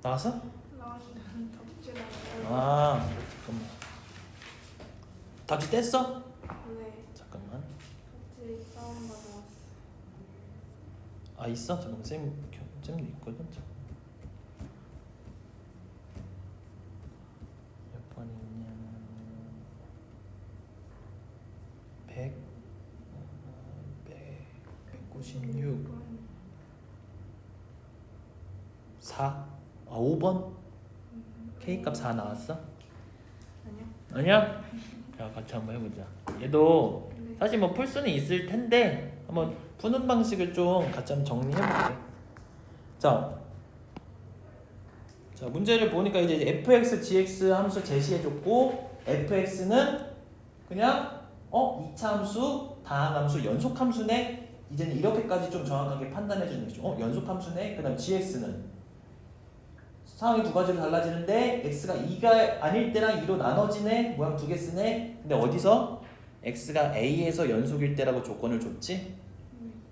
나왔어? 나왔는데 덥질 않아요. 아 잠깐만. 답지 뗐어? 네. 잠깐만. 덥질 다운받아 왔어. 아 있어? 잠깐만 쌤도 있거든. 몇 번이냐? 100, 196, 4, 아 5번? K값 4 나왔어? 아니요. 아니야? 자 같이 한번 해보자. 얘도 네. 사실 뭐 풀 수는 있을 텐데 한번 푸는 방식을 좀 같이 한번 정리해볼게. 자 문제를 보니까 이제 fx, gx 함수 제시해줬고 fx는 그냥 2차 함수, 다항 함수, 연속 함수네. 이제는 이렇게까지 좀 정확하게 판단해주는 거죠. 연속 함수네. 그다음 gx는 상황이 두 가지로 달라지는데 x가 2가 아닐 때랑 2로 나눠지네. 모양 두 개 쓰네. 근데 어디서? x가 a에서 연속일 때라고 조건을 줬지.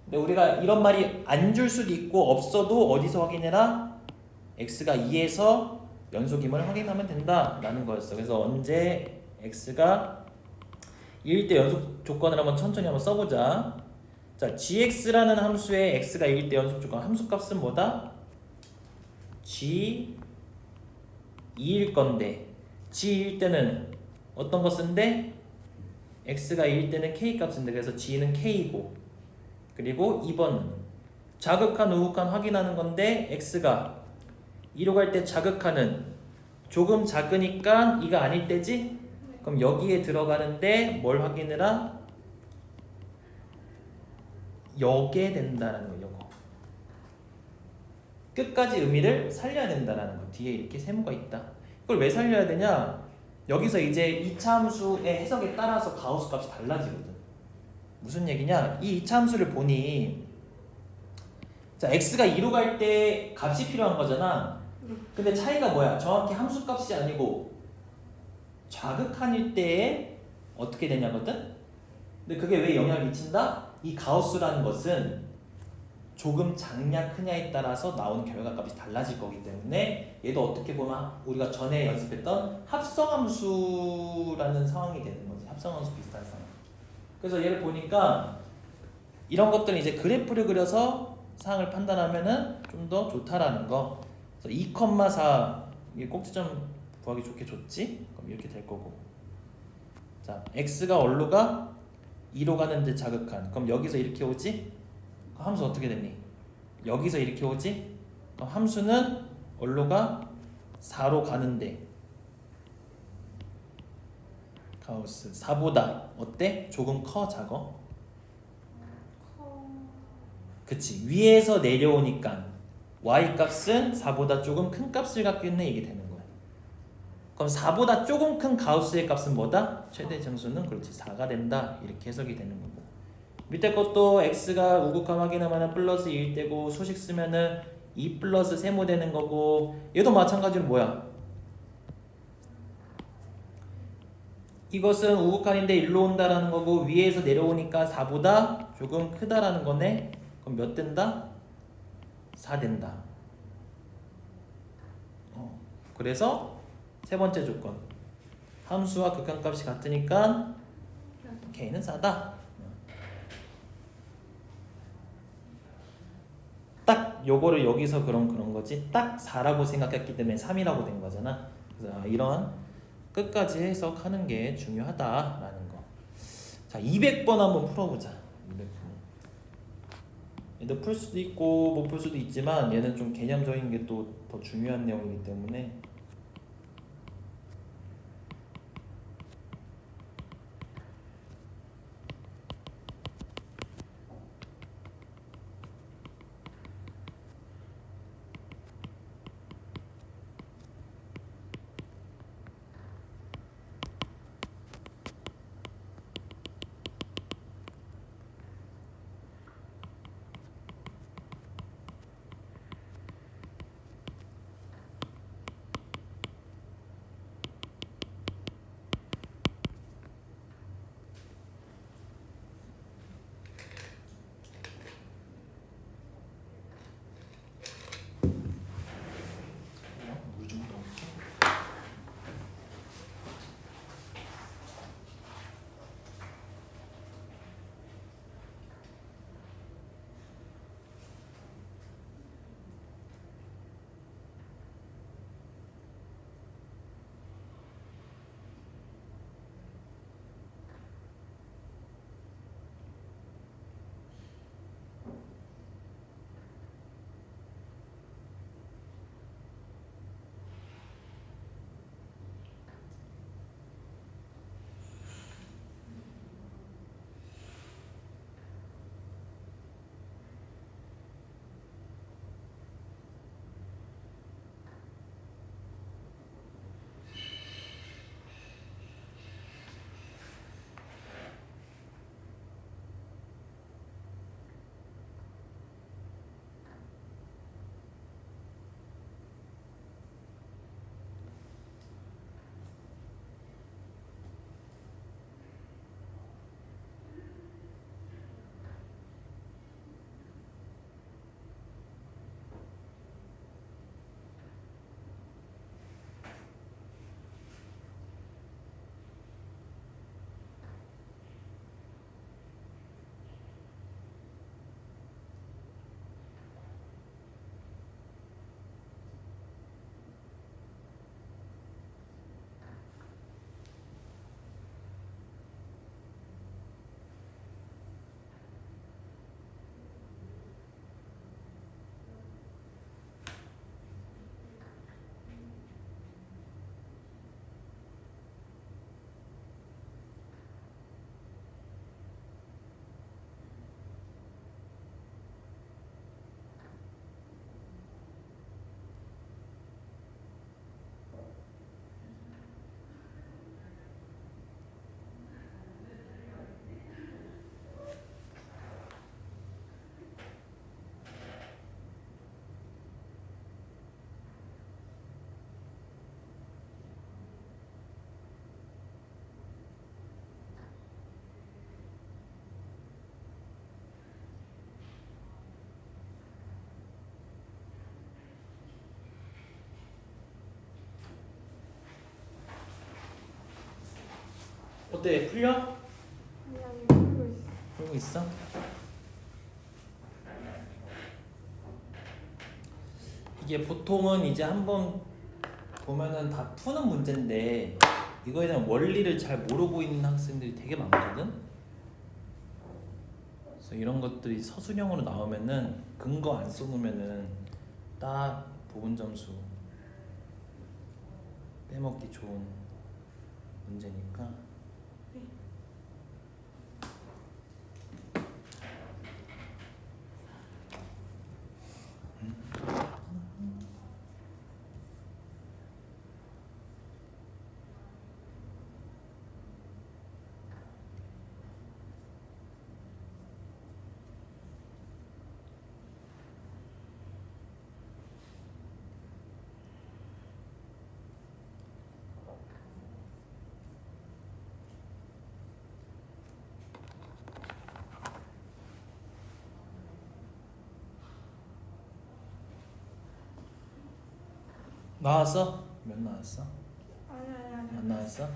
근데 우리가 이런 말이 안 줄 수도 있고 없어도 어디서 확인해라? x가 2에서 연속임을 확인하면 된다라는 거였어. 그래서 언제 x가 2일 때 연속 조건을 한번 천천히 한번 써보자. 자, gx라는 함수의 x가 2일 때 연속 조건 함수값은 뭐다? g 2일 건데 g 2일 때는 어떤 거 쓴대? x가 2일 때는 k 값인데 그래서 g는 k이고 그리고 2번은 자극한 우극한 확인하는 건데 x가 2로 갈 때 자극하는 조금 작으니까 2가 아닐 때지? 그럼 여기에 들어가는데 뭘 확인해라? 여게 된다라는 거. 요거 끝까지 의미를 살려야 된다라는 거. 뒤에 이렇게 세모가 있다. 이걸 왜 살려야 되냐? 여기서 이제 2차 함수의 해석에 따라서 가우스 값이 달라지거든. 무슨 얘기냐? 이 2차 함수를 보니 자 x가 2로 갈 때 값이 필요한 거잖아. 근데 차이가 뭐야? 정확히 함수 값이 아니고 좌극한일 때에 어떻게 되냐거든? 근데 그게 왜 영향을 미친다? 이 가우스라는 것은 조금 작냐 크냐에 따라서 나오는 결과값이 달라질 거기 때문에 얘도 어떻게 보면 우리가 전에 연습했던 합성함수라는 상황이 되는 거지. 합성함수 비슷한 상황. 그래서 얘를 보니까 이런 것들은 이제 그래프를 그려서 상황을 판단하면은 좀 더 좋다라는 거. 그래서 2,4 이게 꼭지점 구하기 좋게 줬지? 그럼 이렇게 될 거고. 자, x가 어디로 가? 2로 가는데 자극한. 그럼 여기서 이렇게 오지? 함수 어떻게 되니? 여기서 이렇게 오지? 그럼 함수는 어디로 가? 4로 가는데 가우스 4보다 어때? 조금 커 작어? 그치 위에서 내려오니까 y값은 4보다 조금 큰 값을 갖고 있네 이게 되는 거야. 그럼 4보다 조금 큰 가우스의 값은 뭐다? 최대 정수는 그렇지 4가 된다 이렇게 해석이 되는 거고 밑에 것도 x가 우극한 확인하면 플러스 2일 때고 수식 쓰면은 2 플러스 세모 되는 거고 얘도 마찬가지로 뭐야? 이것은 우극한인데 일로 온다라는 거고 위에서 내려오니까 4보다 조금 크다라는 거네. 그럼 몇 된다? 4 된다. 그래서 세 번째 조건 함수와 극한값이 같으니까 k는 4다. 딱 요거를 여기서 그런 거지. 딱 4라고 생각했기 때문에 3이라고 된 거잖아. 그래서 이런 끝까지 해석하는 게 중요하다라는 거. 자, 200번 한번 풀어보자. 200번. 얘도 풀 수도 있고 못 풀 수도 있지만 얘는 좀 개념적인 게 또 더 중요한 내용이기 때문에 어때? 풀려? 아니 아니 풀고 있어. 풀고 있어? 이게 보통은 이제 한번 보면은 다 푸는 문제인데 이거에 대한 원리를 잘 모르고 있는 학생들이 되게 많거든. 그래서 이런 것들이 서술형으로 나오면은 근거 안 써놓으면은 딱 부분 점수 빼먹기 좋은 문제니까. 나왔어? 몇 나왔어? 아니 아니 아니. 안 나왔어?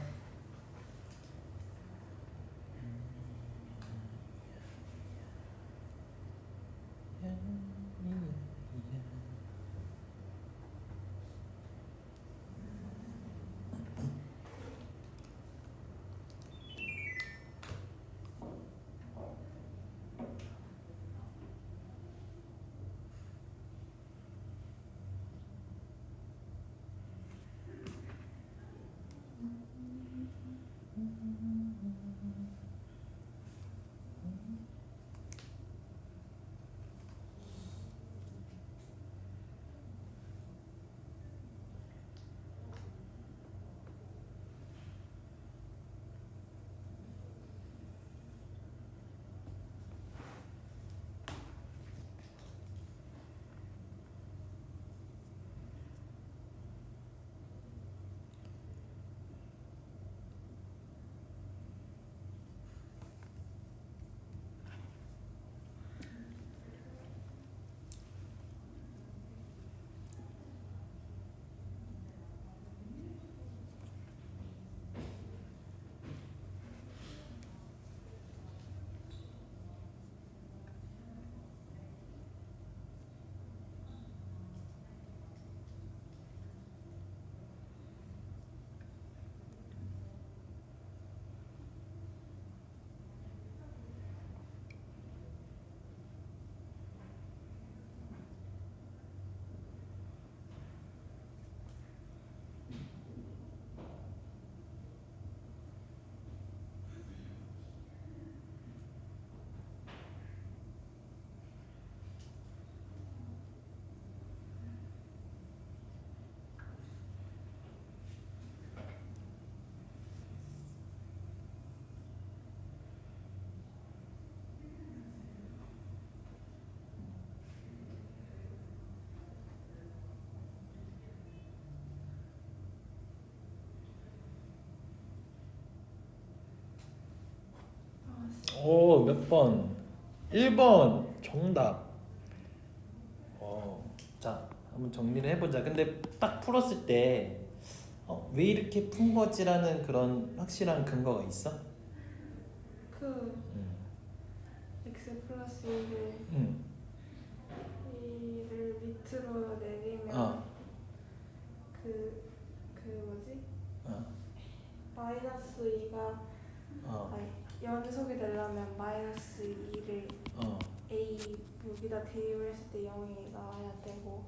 오, 몇 번? 1번 정답. 자, 한번 정리를 해보자. 근데 딱 풀었을 때 왜 이렇게 푼 거지라는 그런 확실한 근거가 있어? 그 응. x 플러스 1을 응. 2를 밑으로 내리면 어. 그 뭐지? 어. 마이너스 2가 어. 아니 연속이 되려면 마이너스 2를 어. A 여기다 대입했을 때 0이 나와야 되고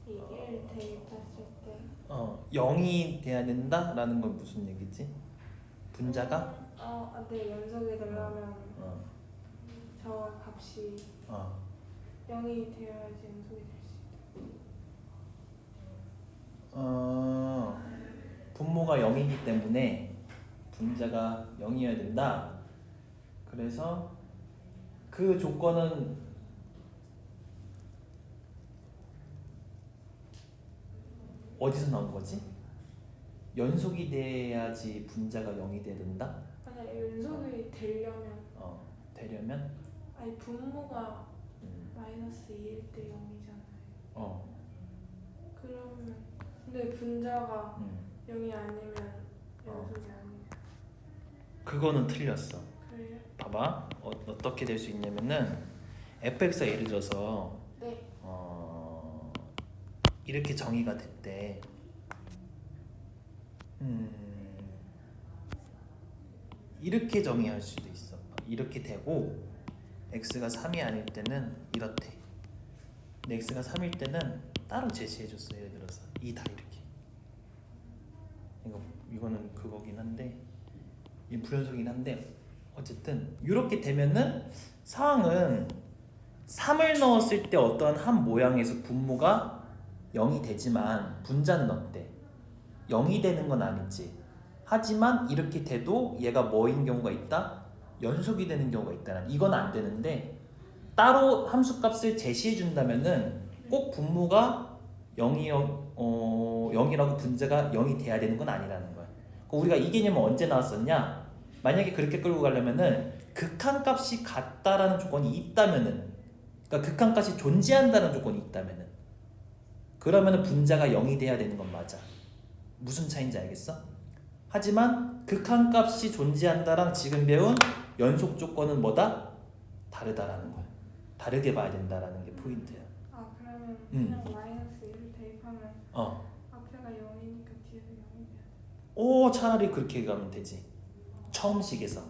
이 1 대입했을 때 0이 돼야 된다라는 건 무슨 얘기지? 분자가? 네, 연속이 되려면 어. 저 값이 어. 0이 되어야지 연속이 될 수 있다. 분모가 0이기 때문에 분자가 0이어야 된다. 그래서 그 조건은 어디서 나온 거지? 연속이 돼야지 분자가 0이 돼야 된다? 아니 연속이 되려면 되려면? 아니 분모가 음. 마이너스 2일 때 0이잖아요. 어. 그러면 근데 분자가 음. 0이 아니면 연속이 아니에요. 그거는 틀렸어. 그래요? 봐봐. 어떻게 될 수 있냐면은 fx가 예를 들어서 네. 이렇게 정의가 됐대. 이렇게 정의할 수도 있어. 이렇게 되고 x가 3이 아닐 때는 이렇대. 근데 x가 3일 때는 따로 제시해줬어. 예를 들어서 이 다 이렇게. 이거는 그거긴 한데 이 불연속이긴 한데 어쨌든 이렇게 되면은 상황은 3을 넣었을 때 어떠한 한 모양에서 분모가 0이 되지만 분자는 어때? 0이 되는 건 아니지. 하지만 이렇게 돼도 얘가 뭐인 경우가 있다? 연속이 되는 경우가 있다. 이건 안 되는데 따로 함수값을 제시해 준다면은 꼭 분모가 0이라고 분자가 0이 돼야 되는 건 아니라는 거야. 우리가 이 개념은 언제 나왔었냐? 만약에 그렇게 끌고 가려면은 극한값이 같다라는 조건이 있다면은, 그러니까 극한값이 존재한다는 조건이 있다면은, 그러면은 분자가 0이 돼야 되는 건 맞아. 무슨 차이인지 알겠어? 하지만 극한값이 존재한다랑 지금 배운 연속 조건은 뭐다? 다르다라는 거야. 다르게 봐야 된다라는 게 포인트야. 아 그러면 그냥 마이너스 1을 대입하면 앞에가 0이니까 뒤에도 0이 돼야 돼. 오, 차라리 그렇게 가면 되지. 처음 식에서.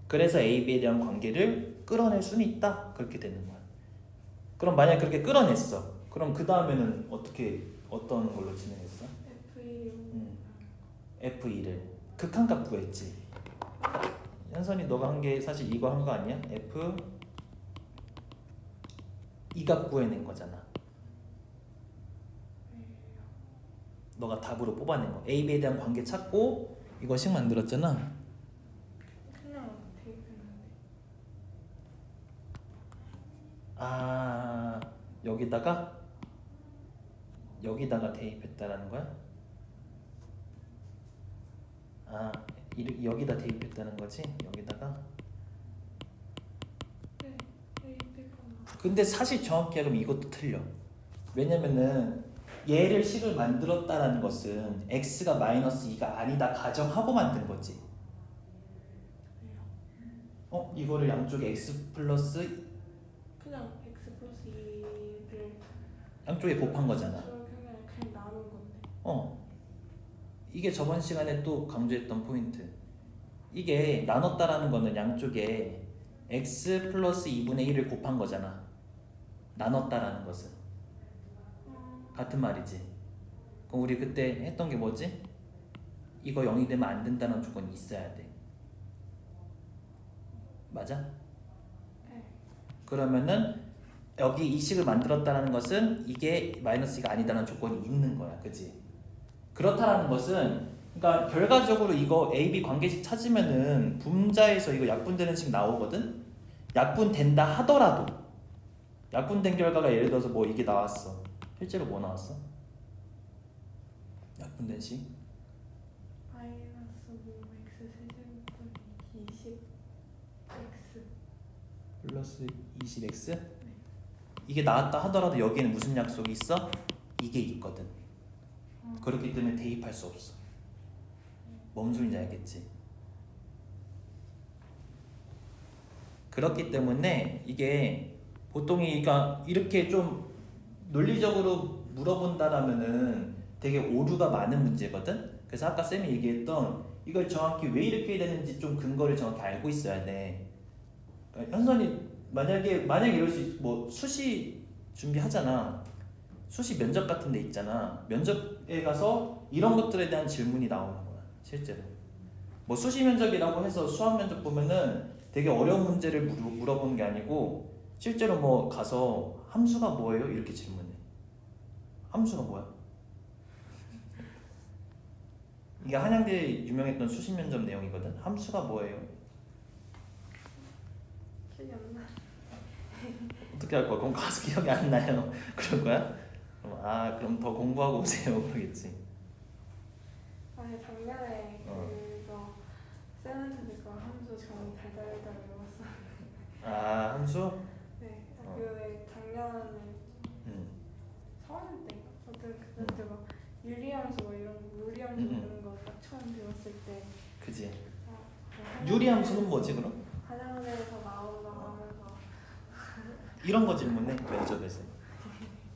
그래서 A, B에 대한 관계를 끌어낼 수는 있다. 그렇게 되는 거야. 그럼 만약 그렇게 끌어냈어. 그럼 그 다음에는 어떤 걸로 진행했어? F2를 극한값 구했지. 현선이 너가 한 게 사실 이거 한 거 아니야? F 2값 구해낸 거잖아. 너가 답으로 뽑아낸 거. A, B에 대한 관계 찾고 이거식 만들었잖아. 그냥 대입했는데. 아, 여기다가 대입했다라는 거야? 아, 여기다 대입했다는 거지? 여기다가? 네. 대입했구나. 근데 사실 정확히 하면 이것도 틀려. 왜냐면은 얘를 식을 만들었다라는 것은 x가 마이너스 2가 아니다 가정하고 만든 거지. 이거를 양쪽에 x 플러스 그냥 x 플러스 2를 양쪽에 곱한 거잖아. 그냥 나눈 건데. 이게 저번 시간에 또 강조했던 포인트. 이게 나눴다라는 거는 양쪽에 x 플러스 2분의 1을 곱한 거잖아. 나눴다라는 것은 같은 말이지. 그럼 우리 그때 했던 게 뭐지? 이거 0이 되면 안 된다는 조건이 있어야 돼. 맞아? 네. 그러면은 여기 이 식을 만들었다는 것은 이게 마이너스 2가 아니다라는 조건이 있는 거야. 그치? 그렇다라는 것은 그러니까 결과적으로 이거 A, B 관계식 찾으면은 분자에서 이거 약분되는 식 나오거든? 약분된다 하더라도 약분된 결과가 예를 들어서 뭐 이게 나왔어. 실제로 뭐 나왔어? 약분된 식? 마이너스 5x 세제곱분이 20x 플러스 20x? 이게 나왔다 하더라도 여기에는 무슨 약속이 있어? 이게 있거든. 그렇기 때문에 대입할 수 없어. 뭔 소리인지 알겠지? 그렇기 때문에 이게 보통이 그러니까 이렇게 좀 논리적으로 물어본다라면은 되게 오류가 많은 문제거든. 그래서 아까 쌤이 얘기했던 이걸 정확히 왜 이렇게 되는지 좀 근거를 정확히 알고 있어야 돼. 그러니까 현선이 만약에 이럴 수 뭐 수시 준비하잖아. 수시 면접 같은 데 있잖아. 면접에 가서 이런 것들에 대한 질문이 나오는 거야. 실제로. 뭐 수시 면접이라고 해서 수학 면접 보면은 되게 어려운 문제를 물어보는 게 아니고 실제로 뭐 가서 함수가 뭐예요? 이렇게 질문해. 함수가 뭐야? 이게 한양대 유명했던 수시 면접 내용이거든. 함수가 뭐예요? 기억이 안 나. 어떻게 할 거야? 그럼 가서 기억이 안 나요. 그럴 거야? 그럼 더 공부하고 오세요. 그러겠지. 아니 작년에 그거 쌤한테 그거 함수 정의 달달달 외웠어. 함수? 네. 그 작년에 4학년 때인가? 그때 막 유리함수 뭐 이런 물리함수 이런 거 딱 처음 배웠을 때 그지. 유리함수는 뭐지 그럼? 가장자리에서 나온다 하면서 이런 거 질문해 면접에서.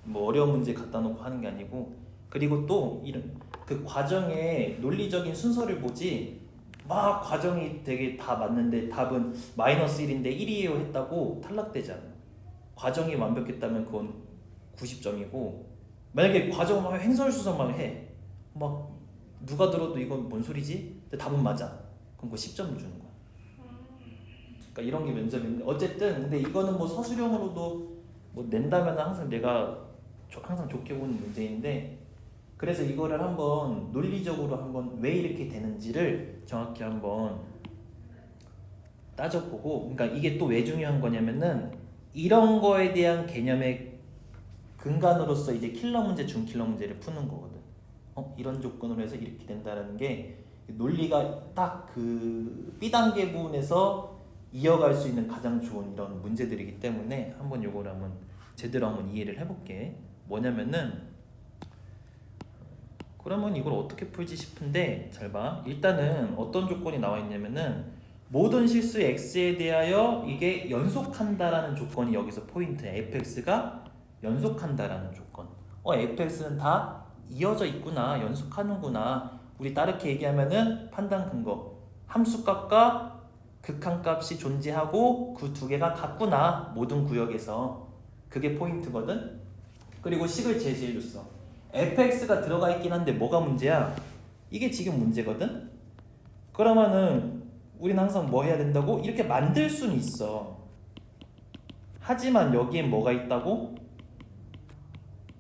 뭐 어려운 문제 갖다 놓고 하는 게 아니고. 그리고 또 이런 그 과정의 논리적인 순서를 보지 막 과정이 되게 다 맞는데 답은 -1인데 1이에요 했다고 탈락되지 않아. 과정이 완벽했다면 그건 90점이고 만약에 과정 막 횡설수설 해. 막 누가 들어도 이건 뭔 소리지? 근데 답은 맞아. 그럼 그거 10점 주는 거야. 그러니까 이런 게 면접인데 어쨌든 근데 이거는 뭐 서술형으로도 뭐 낸다면 항상 내가 항상 좋게 보는 문제인데 그래서 이거를 한번 논리적으로 한번 왜 이렇게 되는지를 정확히 한번 따져보고 그러니까 이게 또 왜 중요한 거냐면은 이런 거에 대한 개념의 근간으로서 이제 킬러 문제, 준킬러 문제를 푸는 거거든. 이런 조건으로 해서 이렇게 된다라는 게 논리가 딱 그 B단계 부분에서 이어갈 수 있는 가장 좋은 이런 문제들이기 때문에 한번 요거를 한번 제대로 한번 이해를 해볼게. 뭐냐면은 그러면 이걸 어떻게 풀지 싶은데 잘 봐. 일단은 어떤 조건이 나와 있냐면은 모든 실수 x에 대하여 이게 연속한다라는 조건이 여기서 포인트야. fx가 연속한다라는 조건. fx는 다 이어져 있구나, 연속하는구나. 우리 다르게 얘기하면은 판단 근거. 함수값과 극한값이 존재하고 그 두 개가 같구나, 모든 구역에서. 그게 포인트거든. 그리고 식을 제시해줬어. fx가 들어가 있긴 한데 뭐가 문제야? 이게 지금 문제거든? 그러면은 우리는 항상 뭐 해야 된다고? 이렇게 만들 수는 있어. 하지만 여기엔 뭐가 있다고?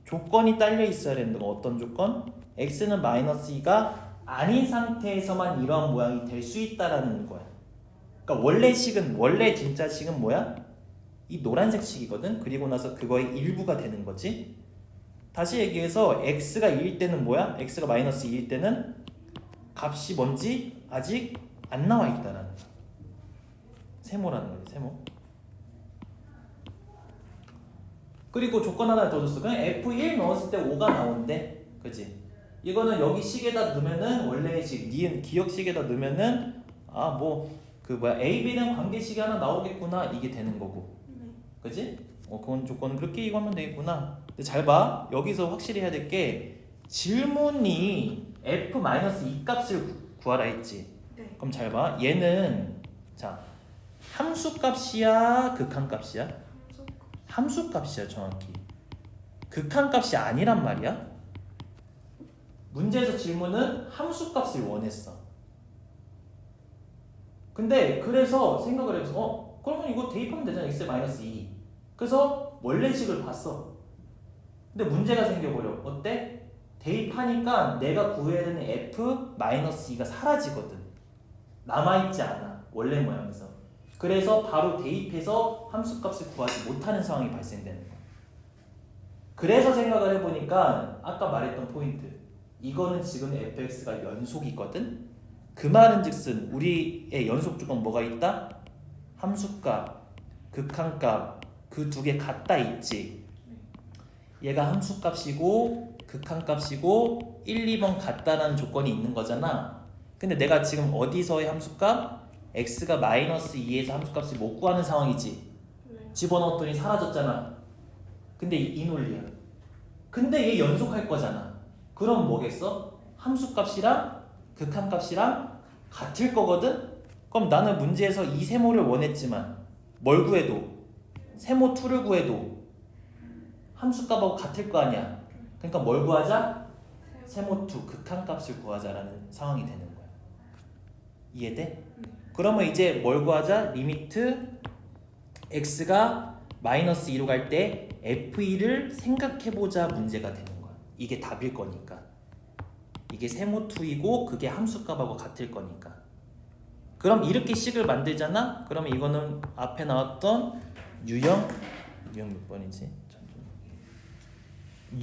조건이 딸려 있어야 된다고. 어떤 조건? x는 -2가 아닌 상태에서만 이러한 모양이 될 수 있다라는 거야. 그러니까 원래 진짜 식은 뭐야? 이 노란색 식이거든? 그리고 나서 그거의 일부가 되는 거지. 다시 얘기해서 x가 2일 때는 뭐야? x가 -2일 때는 값이 뭔지 아직 안 나와 있다라는 거야. 세모라는 거지, 세모. 그리고 조건 하나 더 줬어. 그냥 F1 넣었을 때 5가 나온대. 그치? 이거는 여기 식에다 넣으면은 원래의 식, 니은 기억식에다 넣으면은 A, B는 관계식이 하나 나오겠구나, 이게 되는 거고. 그치? 그건 조건은 그렇게 이거 하면 되겠구나. 근데 잘 봐. 여기서 확실히 해야 될 게 질문이 F-2 값을 구하라 했지. 네. 그럼 잘 봐. 얘는 자 함수값이야, 극한값이야? 함수값이야, 정확히. 극한값이 아니란 말이야. 문제에서 질문은 함수값을 원했어. 근데 그래서 생각을 해서 그러면 이거 대입하면 되잖아. x-2. 그래서 원래식을 봤어. 근데 문제가 생겨버려. 어때? 대입하니까 내가 구해야 되는 f-2가 사라지거든. 남아있지 않아, 원래 모양에서. 그래서 바로 대입해서 함수값을 구하지 못하는 상황이 발생되는 거야. 그래서 생각을 해보니까 아까 말했던 포인트, 이거는 지금 fx가 연속이거든. 그 말은 즉슨 우리의 연속 조건 뭐가 있다? 함수값, 극한값, 그 두 개 같다 있지. 얘가 함수값이고 극한값이고 1, 2번 같다라는 조건이 있는 거잖아. 근데 내가 지금 어디서의 함수값? x가 -2에서 함수값을 못 구하는 상황이지. 집어넣었더니 사라졌잖아. 근데 이 논리야. 근데 얘 연속할 거잖아. 그럼 뭐겠어? 함수값이랑 극한값이랑 같을 거거든? 그럼 나는 문제에서 이 세모를 원했지만 뭘 구해도, 세모 2를 구해도 함수값하고 같을 거 아니야. 그러니까 뭘 구하자? 세모 2 극한값을 구하자라는 상황이 되는 거야. 이해돼? 그러면 이제 뭘 구하자? 리미트 x가 -2로 갈 때 f2를 생각해보자 문제가 되는 거야. 이게 답일 거니까. 이게 세모 2이고 그게 함수값하고 같을 거니까. 그럼 이렇게 식을 만들잖아? 그러면 이거는 앞에 나왔던 유형 몇 번이지?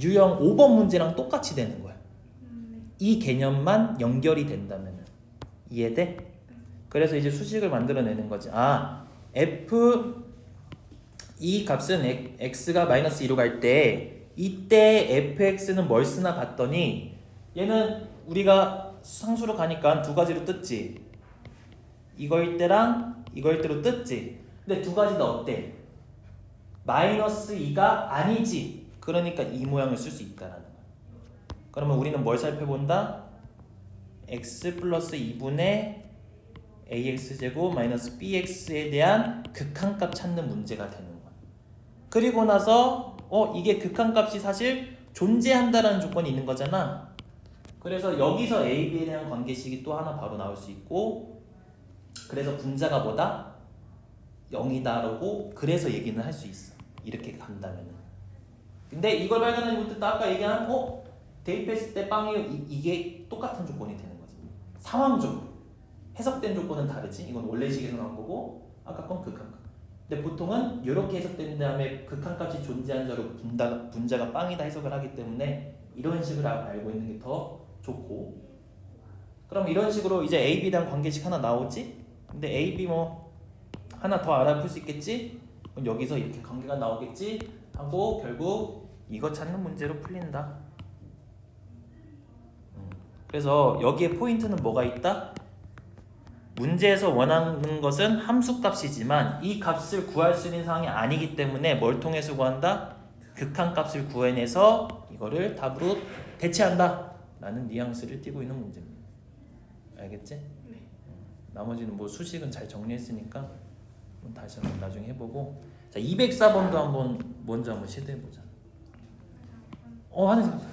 유형 5번 문제랑 똑같이 되는 거야. 이 개념만 연결이 된다면. 이해돼? 그래서 이제 수식을 만들어내는 거지. f 이 값은 x가 -2로 갈 때 이때 fx는 뭘 쓰나 봤더니 얘는 우리가 상수로 가니까 두 가지로 뜯지. 이거일 때랑 이거일 때로 뜯지. 근데 두 가지 다 어때? 마이너스 2가 아니지. 그러니까 이 모양을 쓸 수 있다라는 거야. 그러면 우리는 뭘 살펴본다? x 플러스 2분의 ax제곱 마이너스 bx에 대한 극한값 찾는 문제가 되는 거야. 그리고 나서 이게 극한값이 사실 존재한다라는 조건이 있는 거잖아. 그래서 여기서 a, b에 대한 관계식이 또 하나 바로 나올 수 있고, 그래서 분자가 뭐다? 0이다라고 그래서 얘기는 할 수 있어. 이렇게 간다면은. 근데 이걸 발견하지 못했다. 아까 얘기한 대입했을 때 빵이 이게 똑같은 조건이 되는 거지. 상황적으로 해석된 조건은 다르지. 이건 원래식에서 나온 거고 아까 건 극한값. 근데 보통은 이렇게 해석된 다음에 극한값이 존재한 자로 분자가 빵이다 해석을 하기 때문에 이런 식으로 알고 있는 게 더 좋고. 그럼 이런 식으로 이제 A, B에 대한 관계식 하나 나오지. 근데 A, B 뭐 하나 더 알아볼 수 있겠지. 그럼 여기서 이렇게 관계가 나오겠지 하고 결국 이거 찾는 문제로 풀린다. 그래서 여기에 포인트는 뭐가 있다? 문제에서 원하는 것은 함수값이지만 이 값을 구할 수 있는 상황이 아니기 때문에 뭘 통해서 구한다? 극한값을 구해내서 이거를 답으로 대체한다 라는 뉘앙스를 띠고 있는 문제입니다. 알겠지? 네. 나머지는 뭐 수식은 잘 정리했으니까 다시 한번 나중에 해보고. 자, 204번도 한번 먼저 한번 시도해보자. 하는 사람.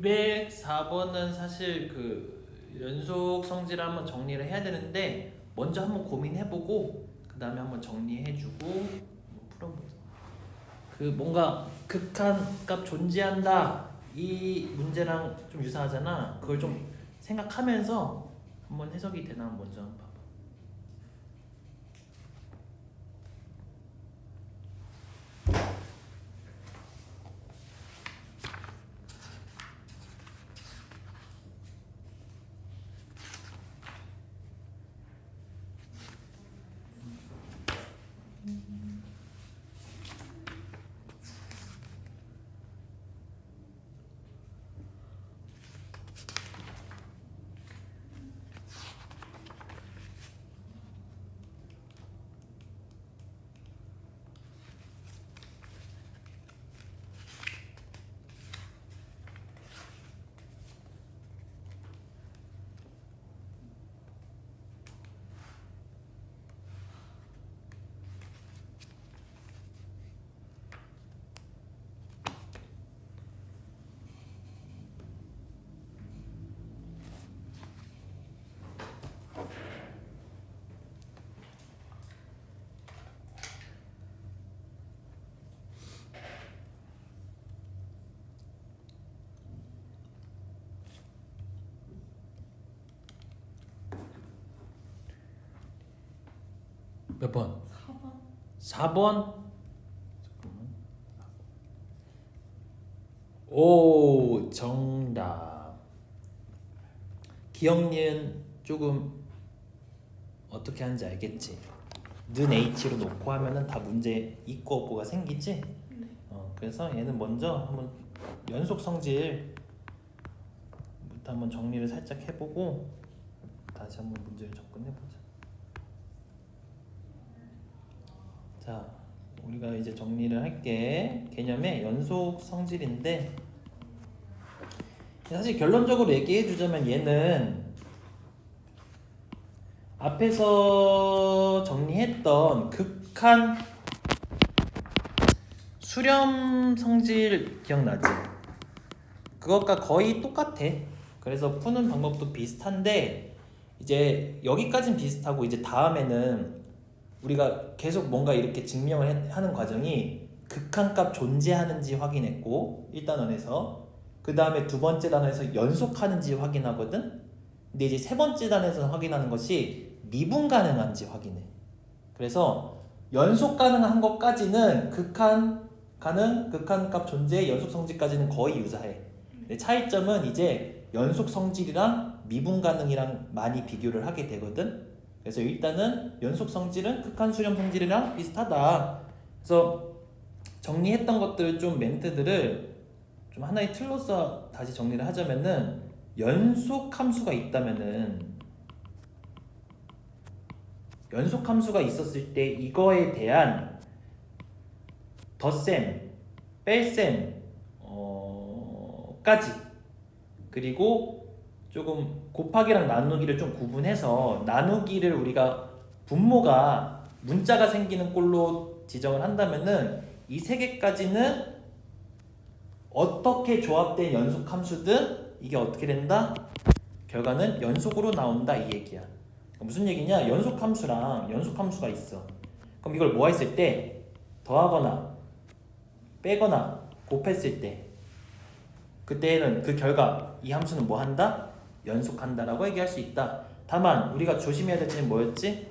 204번은 사실 그 연속 성질을 한번 정리를 해야 되는데 먼저 한번 고민해보고 그 다음에 한번 정리해주고 풀어보자. 그 뭔가 극한값 존재한다 이 문제랑 좀 유사하잖아. 그걸 좀 생각하면서 한번 해석이 되나 먼저 한번 봐봐. 몇 번? 4번. 4번? 잠깐만. 오, 정답. 기억니은 조금 어떻게 하는지 알겠지? 는 H로 놓고 하면은 다 문제 있고 없고가 생기지? 네. 그래서 얘는 먼저 한번 연속 성질부터 한번 정리를 살짝 해보고 다시 한번 문제를 접근해보자. 자, 우리가 이제 정리를 할게. 개념의 연속 성질인데 사실 결론적으로 얘기해 주자면 얘는 앞에서 정리했던 극한 수렴 성질 기억나지? 그것과 거의 똑같아. 그래서 푸는 방법도 비슷한데 이제 여기까지는 비슷하고 이제 다음에는 우리가 계속 뭔가 이렇게 증명을 하는 과정이 극한값 존재하는지 확인했고 1단원에서 그 다음에 두 번째 단원에서 연속하는지 확인하거든. 근데 이제 세 번째 단원에서 확인하는 것이 미분 가능한지 확인해. 그래서 연속 가능한 것까지는 극한값 존재, 연속 성질까지는 거의 유사해. 근데 차이점은 이제 연속 성질이랑 미분 가능이랑 많이 비교를 하게 되거든. 그래서 일단은 연속 성질은 극한 수렴 성질이랑 비슷하다. 그래서 정리했던 것들 좀 멘트들을 좀 하나의 틀로서 다시 정리를 하자면은 연속 함수가 있다면은 연속 함수가 있었을 때 이거에 대한 덧셈, 뺄셈 까지 그리고 조금 곱하기랑 나누기를 좀 구분해서 나누기를 우리가 분모가 문자가 생기는 꼴로 지정을 한다면은 이 세 개까지는 어떻게 조합된 연속 함수든 이게 어떻게 된다? 결과는 연속으로 나온다 이 얘기야. 무슨 얘기냐? 연속 함수랑 연속 함수가 있어. 그럼 이걸 뭐 했을 때 더하거나 빼거나 곱했을 때 그때는 그 결과 이 함수는 뭐 한다? 연속한다라고 얘기할 수 있다. 다만 우리가 조심해야 될 점은 뭐였지?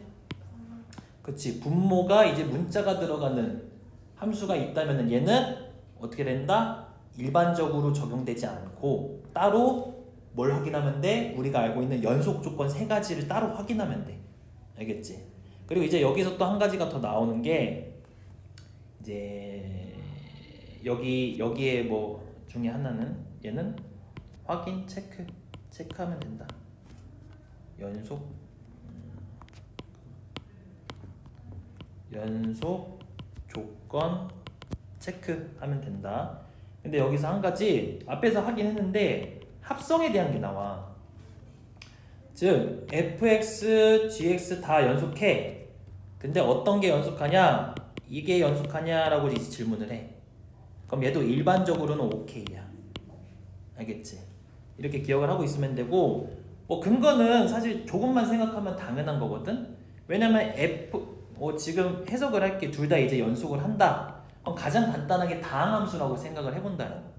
그치, 분모가 이제 문자가 들어가는 함수가 있다면 얘는 어떻게 된다? 일반적으로 적용되지 않고 따로 뭘 확인하면 돼? 우리가 알고 있는 연속 조건 세 가지를 따로 확인하면 돼. 알겠지? 그리고 이제 여기서 또 한 가지가 더 나오는 게 이제 여기에 뭐 중에 하나는 얘는 확인 체크하면 된다. 연속 조건 체크하면 된다. 근데 여기서 한 가지 앞에서 하긴 했는데 합성에 대한 게 나와. 즉 fx, gx 다 연속해. 근데 어떤 게 연속하냐? 이게 연속하냐라고 이제 질문을 해. 그럼 얘도 일반적으로는 OK야. 알겠지? 이렇게 기억을 하고 있으면 되고, 뭐 근거는 사실 조금만 생각하면 당연한 거거든. 왜냐면 지금 해석을 할게. 둘 다 이제 연속을 한다. 그럼 가장 간단하게 다항함수라고 생각을 해본다는 거야.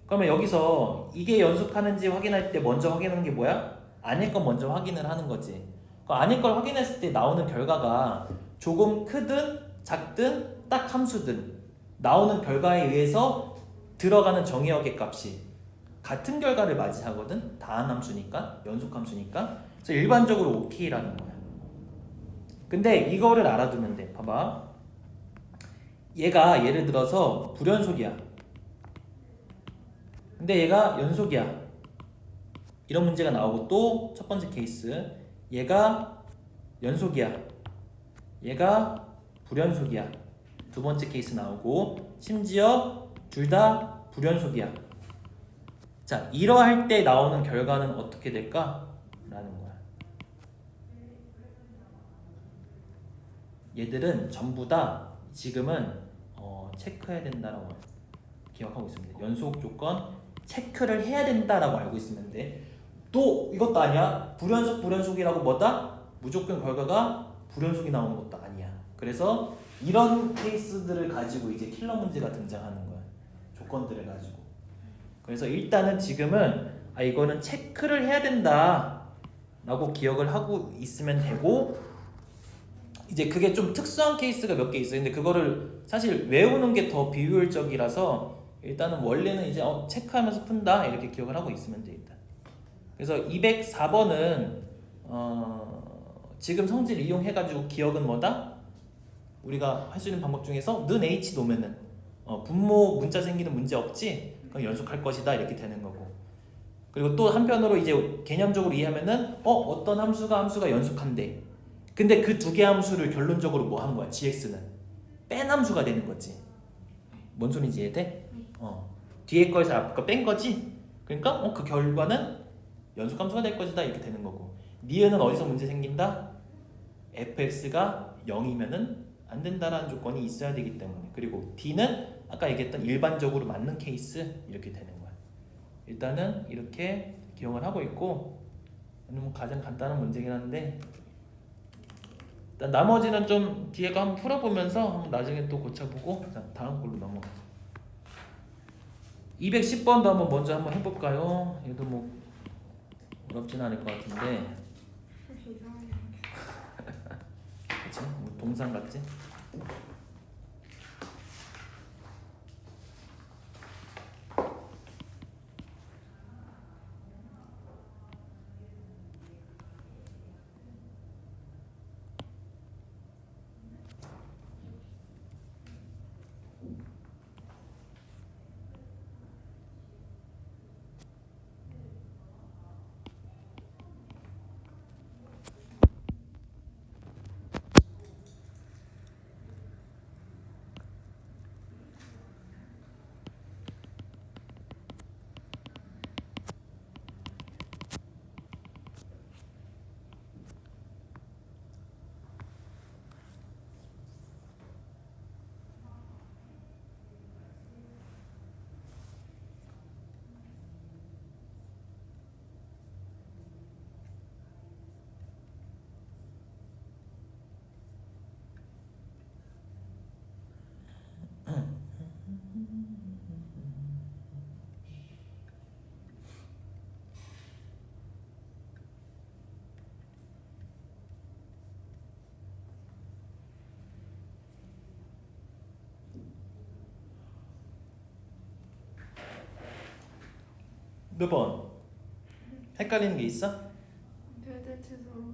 그러면 여기서 이게 연속하는지 확인할 때 먼저 확인하는 게 뭐야? 아닐 건 먼저 확인을 하는 거지. 그 아닐 걸 확인했을 때 나오는 결과가 조금 크든 작든 딱 함수든 나오는 결과에 의해서 들어가는 정의역의 값이 같은 결과를 맞이하거든. 다항함수니까, 연속함수니까. 그래서 일반적으로 OK라는 거야. 근데 이거를 알아두면 돼. 봐봐. 얘가 예를 들어서 불연속이야. 근데 얘가 연속이야. 이런 문제가 나오고, 또 첫 번째 케이스 얘가 연속이야. 얘가 불연속이야. 두 번째 케이스 나오고, 심지어 둘 다 불연속이야. 자, 이러할 때 나오는 결과는 어떻게 될까? 라는 거야. 얘들은 전부 다 지금은 체크해야 된다라고 기억하고 있으면 돼. 연속 조건 체크를 해야 된다라고 알고 있으면 돼. 또 이것도 아니야. 불연속이라고 뭐다? 무조건 결과가 불연속이 나오는 것도 아니야. 그래서 이런 케이스들을 가지고 이제 킬러 문제가 등장하는 거야. 조건들을 가지고. 그래서 일단은 지금은 이거는 체크를 해야 된다라고 기억을 하고 있으면 되고, 이제 그게 좀 특수한 케이스가 몇 개 있어요. 근데 그거를 사실 외우는 게 더 비효율적이라서 일단은 원래는 이제 체크하면서 푼다 이렇게 기억을 하고 있으면 돼. 일단. 그래서 204번은 지금 성질 이용해가지고 기억은 뭐다? 우리가 할 수 있는 방법 중에서 는 H 놓으면은 분모 문자 생기는 문제 없지? 그럼 연속할 것이다 이렇게 되는 거고. 그리고 또 한편으로 이제 개념적으로 이해하면은 어떤 함수가 연속한데, 근데 그 두 개 함수를 결론적으로 뭐 한 거야? GX는 뺀 함수가 되는 거지. 뭔 소리인지 이해돼? 뒤에 거에서 앞에 거 뺀 거지. 그러니까 그 결과는 연속 함수가 될 것이다 이렇게 되는 거고. 니은은 어디서 문제 생긴다? fx가 0이면은 안 된다라는 조건이 있어야 되기 때문에. 그리고 D는 아까 얘기했던 일반적으로 맞는 케이스 이렇게 되는 거야. 일단은 이렇게 기억을 하고 있고, 뭐 가장 간단한 문제긴 한데 일단 나머지는 좀 뒤에 거 한번 풀어보면서 한번 나중에 또 고쳐보고, 자, 다음 걸로 넘어가자. 210번도 먼저 한번 해볼까요? 얘도 뭐 어렵진 않을 것 같은데. 이상하게 그치? 뭐 동상 같지? 몇 번? 헷갈리는 게 있어? 최대치수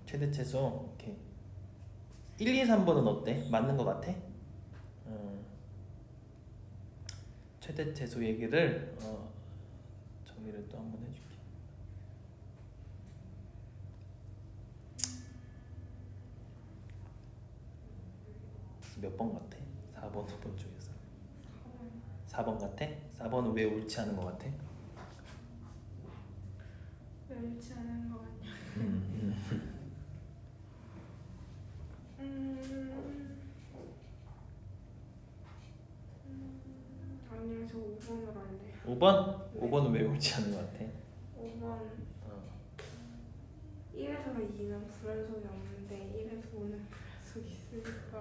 최대 최소. 오케이. 1, 2, 3번은 어때? 맞는 거 같아? 최대 최소 얘기를 정리를 또 한번 해줄게. 몇 번 같아? 4번, 5번 중에서 4번 같아? 4번은 왜 옳지 않은 거 같아? 왜 옳지 않은 것 같냐? 아니요, 저 5번으로 할래요. 5번? 5번은 왜 옳지 않은 것 같아? 5번 1에서 2는 불연속이 없는데 1에서 5는 불연속이 있으니까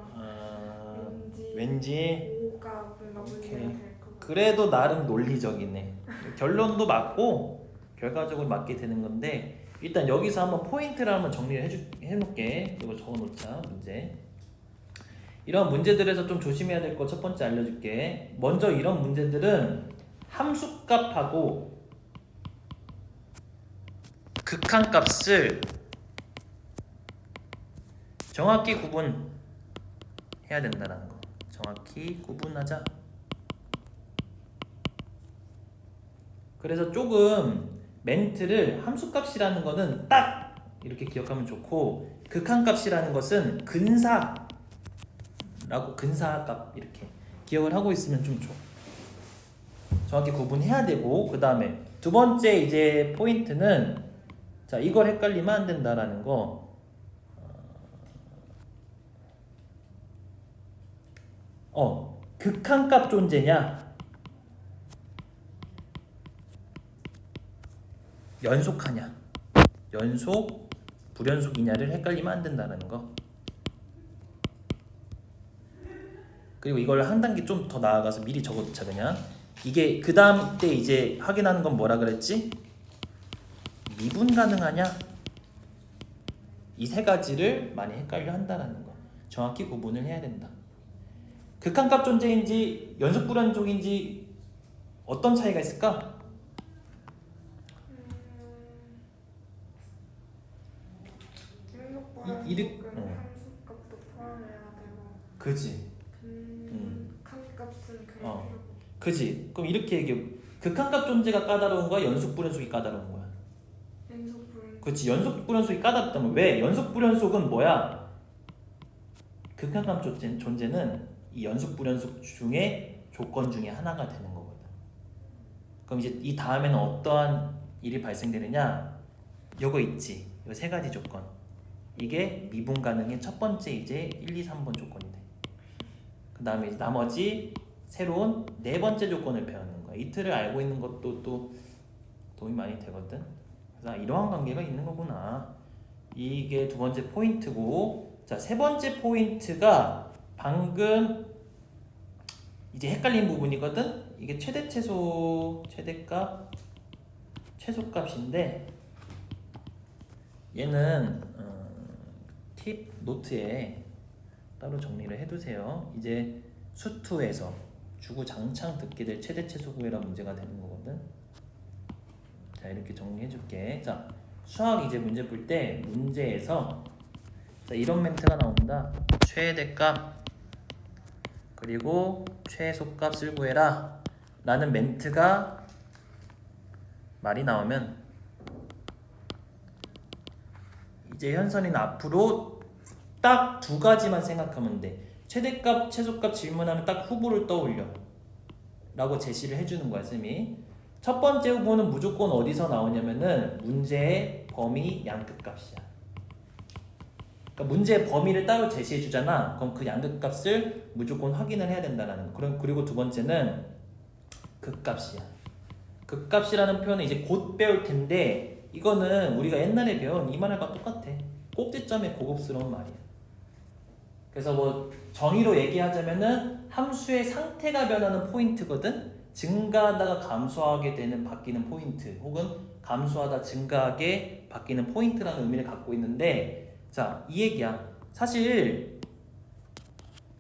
왠지 5가 뭔가 문제가 오케이. 될 것 같아. 그래도 나름 논리적이네. 결론도 맞고 결과적으로 맞게 되는 건데 일단 여기서 한번 포인트를 한번 정리를 해놓을게. 이거 적어놓자. 문제. 이런 문제들에서 좀 조심해야 될 거 첫 번째 알려줄게. 먼저 이런 문제들은 함수값하고 극한값을 정확히 구분해야 된다는 거. 정확히 구분하자. 그래서 조금 멘트를 함수값이라는 거는 딱 이렇게 기억하면 좋고 극한값이라는 것은 근사라고 근사값 이렇게 기억을 하고 있으면 좀 좋아. 정확히 구분해야 되고 그 다음에 두 번째 이제 포인트는 자 이걸 헷갈리면 안 된다라는 거. 극한값 존재냐 연속하냐 연속 불연속이냐를 헷갈리면 안 된다는 거. 그리고 이걸 한 단계 좀 더 나아가서 미리 적어두자. 그냥 이게 그 다음 때 이제 확인하는 건 뭐라 그랬지? 미분 가능하냐? 이 세 가지를 많이 헷갈려 한다는 거. 정확히 구분을 해야 된다. 극한값 존재인지 연속 불연속인지 어떤 차이가 있을까? 연속불연속은 함수값도 포함해야 되고 그지. 극한값은 그럴 필요가 없고. 그지. 그럼 이렇게 얘기해. 극한값 존재가 까다로운 거야? 연속 불연속이 까다로운 거야? 연속불연속. 그렇지. 연속 불연속이 까다롭다면 왜? 연속 불연속은 뭐야? 극한값 존재는 이 연속 불연속 중에 조건 중에 하나가 되는 거거든. 그럼 이제 이 다음에는 어떠한 일이 발생되느냐? 요거 있지. 요 세 가지 조건. 이게 미분 가능의 첫 번째 이제 1, 2, 3번 조건이 돼. 그 다음에 나머지 새로운 네 번째 조건을 배우는 거야. 이 틀을 알고 있는 것도 또 도움이 많이 되거든. 그래서 이러한 관계가 있는 거구나. 이게 두 번째 포인트고, 자, 세 번째 포인트가 방금 이제 헷갈린 부분이거든. 이게 최대 최소 최대값 최소값인데 얘는 팁 노트에 따로 정리를 해두세요. 이제 수투에서 주구장창 듣게 될 최대 최소 구해라 문제가 되는 거거든. 자, 이렇게 정리해줄게. 자, 수학 이제 문제 풀 때 문제에서 자, 이런 멘트가 나온다. 최대값 그리고 최소값을 구해라 라는 멘트가 말이 나오면 이제 현선이는 앞으로 딱 두 가지만 생각하면 돼. 최대값, 최소값 질문하면 딱 후보를 떠올려 라고 제시를 해주는 거야, 쌤이. 첫 번째 후보는 무조건 어디서 나오냐면은 문제의 범위 양극값이야. 그러니까 문제의 범위를 따로 제시해 주잖아. 그럼 그 양극값을 무조건 확인을 해야 된다는 거. 그리고 두 번째는 극값이야. 극값이라는 표현은 이제 곧 배울 텐데 이거는 우리가 옛날에 배운 이 말과 똑같아. 꼭지점의 고급스러운 말이야. 그래서 뭐 정의로 얘기하자면은 함수의 상태가 변하는 포인트거든. 증가하다가 감소하게 되는 바뀌는 포인트 혹은 감소하다 증가하게 바뀌는 포인트라는 의미를 갖고 있는데 자, 이 얘기야. 사실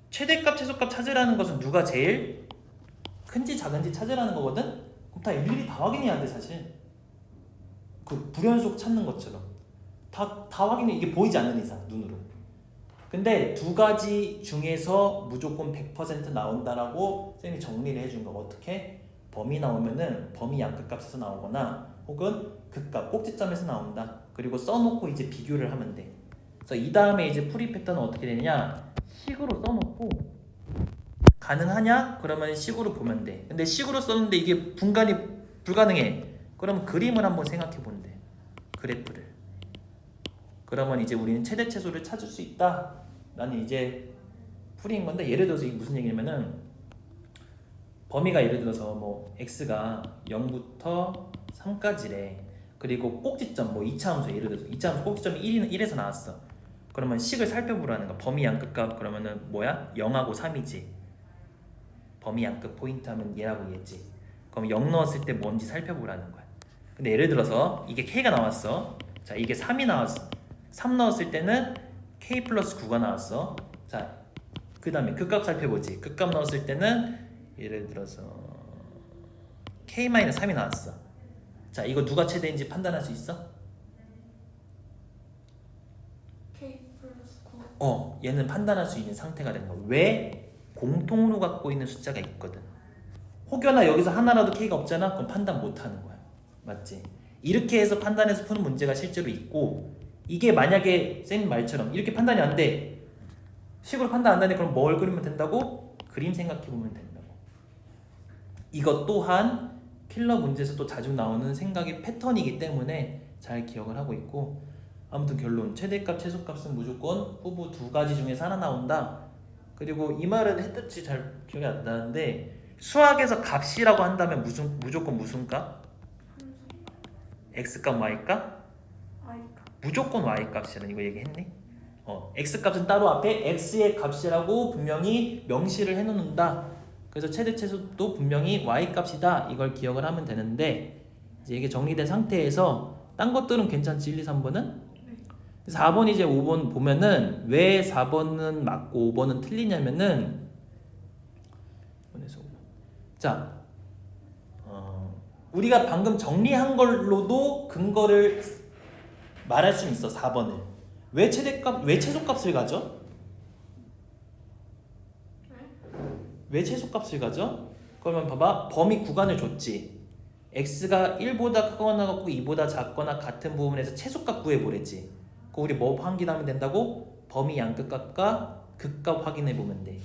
최대값, 최소값 찾으라는 것은 누가 제일 큰지 작은지 찾으라는 거거든. 그럼 다 일일이 다 확인해야 돼, 사실. 그 불연속 찾는 것처럼 다 확인해. 이게 보이지 않는 이상 눈으로. 근데 두 가지 중에서 무조건 100% 나온다라고 쌤이 정리를 해준 거. 어떻게? 범위 나오면은 범위 양극값에서 나오거나 혹은 극값 꼭지점에서 나온다. 그리고 써놓고 이제 비교를 하면 돼. 그래서 이 다음에 이제 풀이 패턴은 어떻게 되느냐? 식으로 써놓고 가능하냐? 그러면 식으로 보면 돼. 근데 식으로 썼는데 이게 분간이 불가능해. 그러면 그림을 한번 생각해 본대. 그래프를. 그러면 이제 우리는 최대 최소를 찾을 수 있다 라는 이제 풀이인 건데 예를 들어서 이게 무슨 얘기냐면은 범위가 예를 들어서 뭐 x가 0부터 3까지래. 그리고 꼭지점 뭐 2차 함수 예를 들어서 2차 함수 꼭지점이 1에서 나왔어. 그러면 식을 살펴보라는 거. 범위 양끝값 그러면은 뭐야? 0하고 3이지. 범위 양끝 포인트 하면 얘라고 얘지. 그럼 0 넣었을 때 뭔지 살펴보라는 거야. 근데 예를 들어서 이게 k가 나왔어. 자, 이게 3이 나왔어. 3 넣었을 때는 k 플러스 9가 나왔어. 자, 그 다음에 극값 살펴보지. 극값 넣었을 때는 예를 들어서 k-3이 나왔어. 자, 이거 누가 최대인지 판단할 수 있어? K 플러스 9. 얘는 판단할 수 있는 상태가 되는 거야. 왜? 공통으로 갖고 있는 숫자가 있거든. 혹여나 여기서 하나라도 k가 없잖아? 그럼 판단 못 하는 거야. 맞지? 이렇게 해서 판단해서 푸는 문제가 실제로 있고, 이게 만약에 쌤 말처럼 이렇게 판단이 안 돼. 식으로 판단 안 되네. 그럼 뭘 그리면 된다고? 그림 생각해 보면 된다고. 이것 또한 킬러 문제에서 또 자주 나오는 생각의 패턴이기 때문에 잘 기억을 하고 있고, 아무튼 결론 최대값 최소값은 무조건 후보 두 가지 중에서 하나 나온다. 그리고 이 말은 했듯이 잘 기억이 안 나는데, 수학에서 값이라고 한다면 무조건 무슨 값? x값 y값? I값. 무조건 y값이라는 이거 얘기했니? x값은 따로 앞에 x의 값이라고 분명히 명시를 해놓는다. 그래서 최대 최소도 분명히 y값이다. 이걸 기억을 하면 되는데, 이제 이게 정리된 상태에서 딴 것들은 괜찮지. 1, 2, 3번은? 4번 이제 5번 보면은 왜 4번은 맞고 5번은 틀리냐면은, 자, 우리가 방금 정리한 걸로도 근거를 말할 수 있어. 4번을 왜 최대값, 왜 최소값을 가져? 왜 최소값을 가져? 그러면 봐봐, 범위 구간을 줬지. x가 1보다 크거나 같고 2보다 작거나 같은 부분에서 최소값 구해보랬지. 그거 우리 뭐 확인하면 된다고? 범위 양끝값과 극값 확인해보면 돼.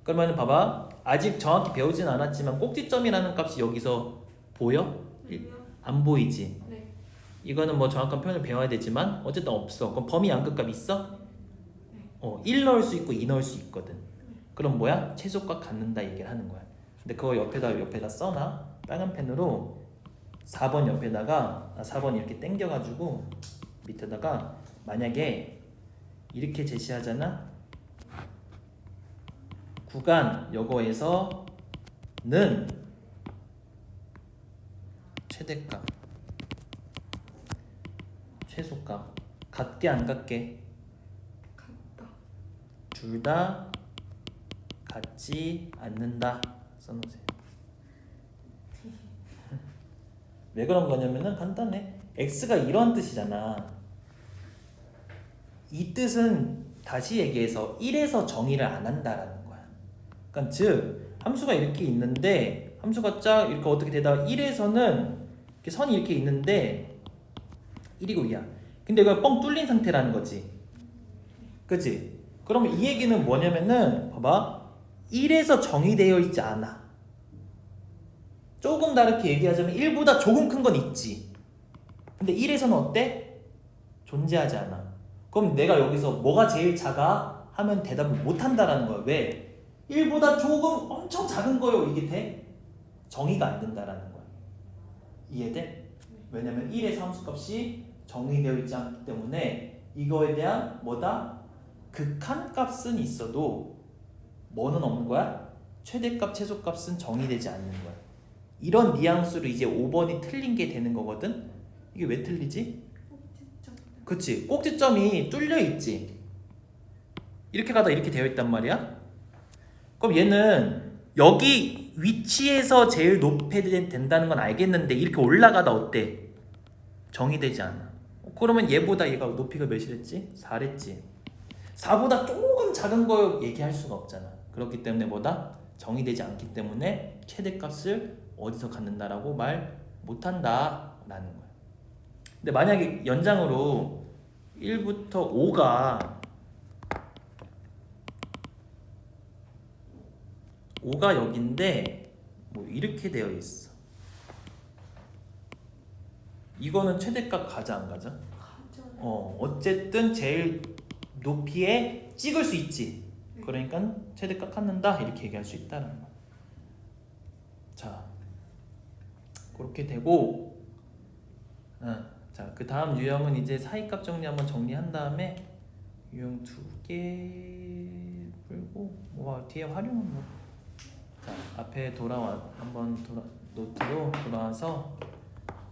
그러면 봐봐, 아직 정확히 배우진 않았지만 꼭지점이라는 값이 여기서 보여? 안 보이지? 네. 이거는 뭐 정확한 표현을 배워야 되지만 어쨌든 없어. 그럼 범위 양끝값 있어? 1 넣을 수 있고 2 넣을 수 있거든. 그럼 뭐야? 최소값 갖는다 얘기를 하는 거야. 근데 그거 옆에다 써놔. 빨간 펜으로 4번 옆에다가 4번 이렇게 당겨가지고 밑에다가 만약에 이렇게 제시하잖아. 구간 요거에서는 최대값, 최소값 같게 안 같게? 같다. 둘 다 같지 않는다 써놓으세요. 왜 그런 거냐면은 간단해. x가 이런 뜻이잖아. 이 뜻은 다시 얘기해서 1에서 정의를 안 한다라는 거야. 그러니까 즉 함수가 이렇게 있는데, 함수가 쫙 이렇게 어떻게 되다가 1에서는 이렇게 선이 이렇게 있는데 1이고 2야. 근데 이거 뻥 뚫린 상태라는 거지. 그치? 그러면 이 얘기는 뭐냐면은 봐봐, 1에서 정의되어 있지 않아. 조금 다르게 얘기하자면 1보다 조금 큰 건 있지. 근데 1에서는 어때? 존재하지 않아. 그럼 내가 여기서 뭐가 제일 작아? 하면 대답을 못 한다라는 거야. 왜? 1보다 조금 엄청 작은 거요. 이게 돼? 정의가 안 된다라는 거야. 이해돼? 왜냐면 1의 함수값이 정의되어 있지 않기 때문에 이거에 대한 뭐다? 극한값은 있어도 뭐는 없는 거야? 최대값, 최소값은 정의되지 않는 거야. 이런 뉘앙스로 이제 5번이 틀린 게 되는 거거든? 이게 왜 틀리지? 꼭지점. 그치? 꼭지점이 뚫려 있지. 이렇게 가다 이렇게 되어 있단 말이야. 그럼 얘는 여기 위치에서 제일 높게 된다는 건 알겠는데 이렇게 올라가다 어때? 정의되지 않아. 그러면 얘보다 얘가 높이가 몇이랬지? 4랬지. 4보다 조금 작은 거 얘기할 수가 없잖아. 그렇기 때문에 뭐다? 정의되지 않기 때문에 최대값을 어디서 갖는다라고 말 못한다 라는 거야. 근데 만약에 연장으로 1부터 5가 여기인데 뭐 이렇게 되어 있어. 이거는 최대값 가자 안 가자? 가죠. 어쨌든 제일 높이에 찍을 수 있지. 그러니까 최대값 갖는다 이렇게 얘기할 수 있다는 거야. 자, 그렇게 되고, 자, 그 다음 유형은 이제 사이값 정리 한번 정리한 다음에 유형 2개 풀고 뭐 뒤에 활용은 뭐. 자, 앞에 한번 노트로 돌아와서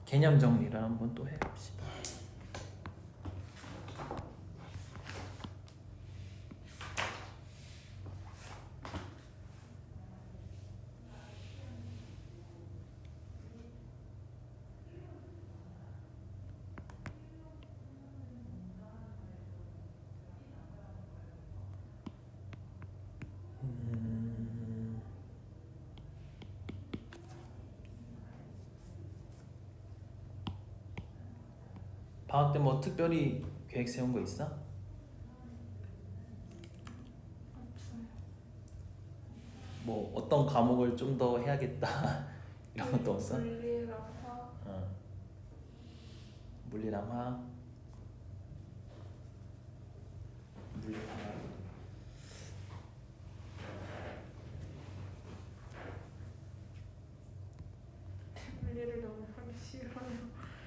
개념 정리를 한번 또 해봅시다. 방학 때 뭐 특별히 계획 세운 거 있어? 없어요. 뭐 어떤 과목을 좀 더 해야겠다 이런 것도 없어? 물리랑 화학. 물리랑 화학. 물리랑 화학. 물리를 너무 하기 싫어요.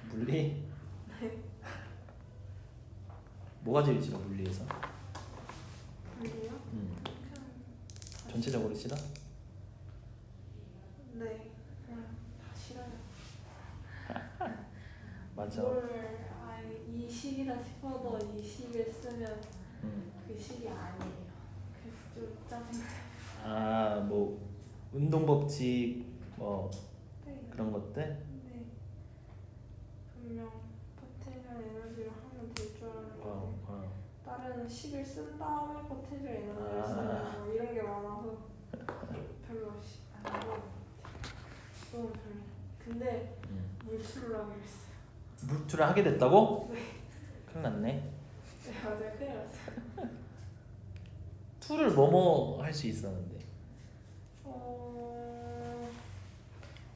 물리? 네. 뭐가 제일 싫어 물리에서? 물리요? 그냥 전체적으로 싫어? 네. 그냥 다 싫어요. 맞아. 이 식이다 싶어도 이 식을 쓰면 그 식이 아니에요. 그래서 좀 짜증나요. 뭐 운동 법칙 뭐 네. 그런 것들? 네. 분명 포텐셜 에너지를 하면 될 줄 알았는데 다른 식을 쓴 다음에 포텐셜 에너지를 쓰는 뭐 이런 게 많아서 별로 안 좋은 것 같아요. 너무 별로. 근데 물수를 하기로 했어요. 물투를 하게 됐다고? 네. 큰일 났네. 네, 맞아요. 큰일 났어요. 투를 뭐뭐 할 수 있었는데.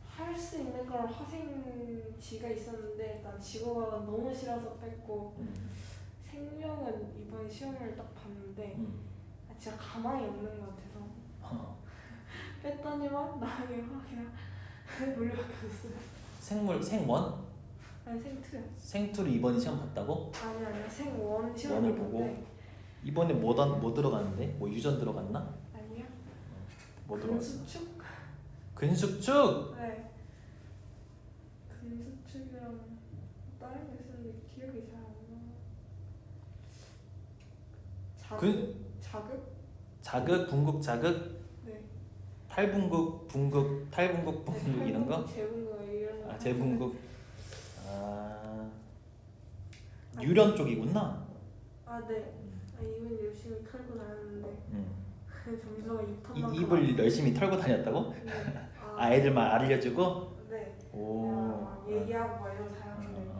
할 수 있는 건 화생지가 있었는데 난 지구과학은 너무 싫어서 뺐고 생명은 이번 시험을 딱 봤는데 진짜 가망이 없는 것 같아서 뺐더니만 나중에 화학이랑 물리밖에 없어요. 생원? 아니 생투요. 생투를 이번에 시험 봤다고? 아니요 생원 시험 원을 보고? 이번에 뭐 들어갔는데? 뭐 유전 들어갔나? 아니요. 뭐 들어갔어? 근수축? 근수축? 네. 근수축이랑 다른 거 있었는데 기억이 잘 안 나. 자극? 자극, 분극, 자극? 네. 탈분극, 분극, 탈분극, 분극 이런 거? 재분극 이런 거. 재분극. 유련 쪽이구나. 네. 이분 열심히 털고 다녔는데 점수가 6턴만. 입을 열심히 털고 다녔다고? 네. 애들만 알려주고? 네. 오. 얘기하고 막 이러고 다녔는데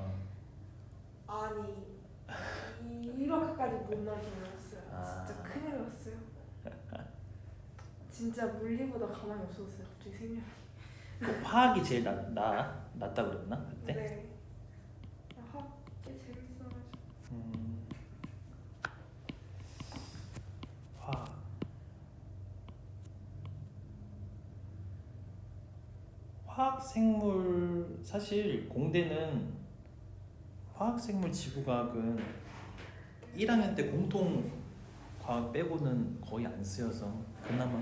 아니 이렇게까지 못날 줄 몰랐어요. 진짜 큰일 났어요. 진짜 물리보다 가만히 없었어요. 갑자기 생명이. 화학이 제일 낫다 그랬나 그때? 네. 화학이 재밌어가지고. 화학 생물 사실 공대는 화학 생물 지구과학은 1학년 때 공통 과학 빼고는 거의 안 쓰여서 그나마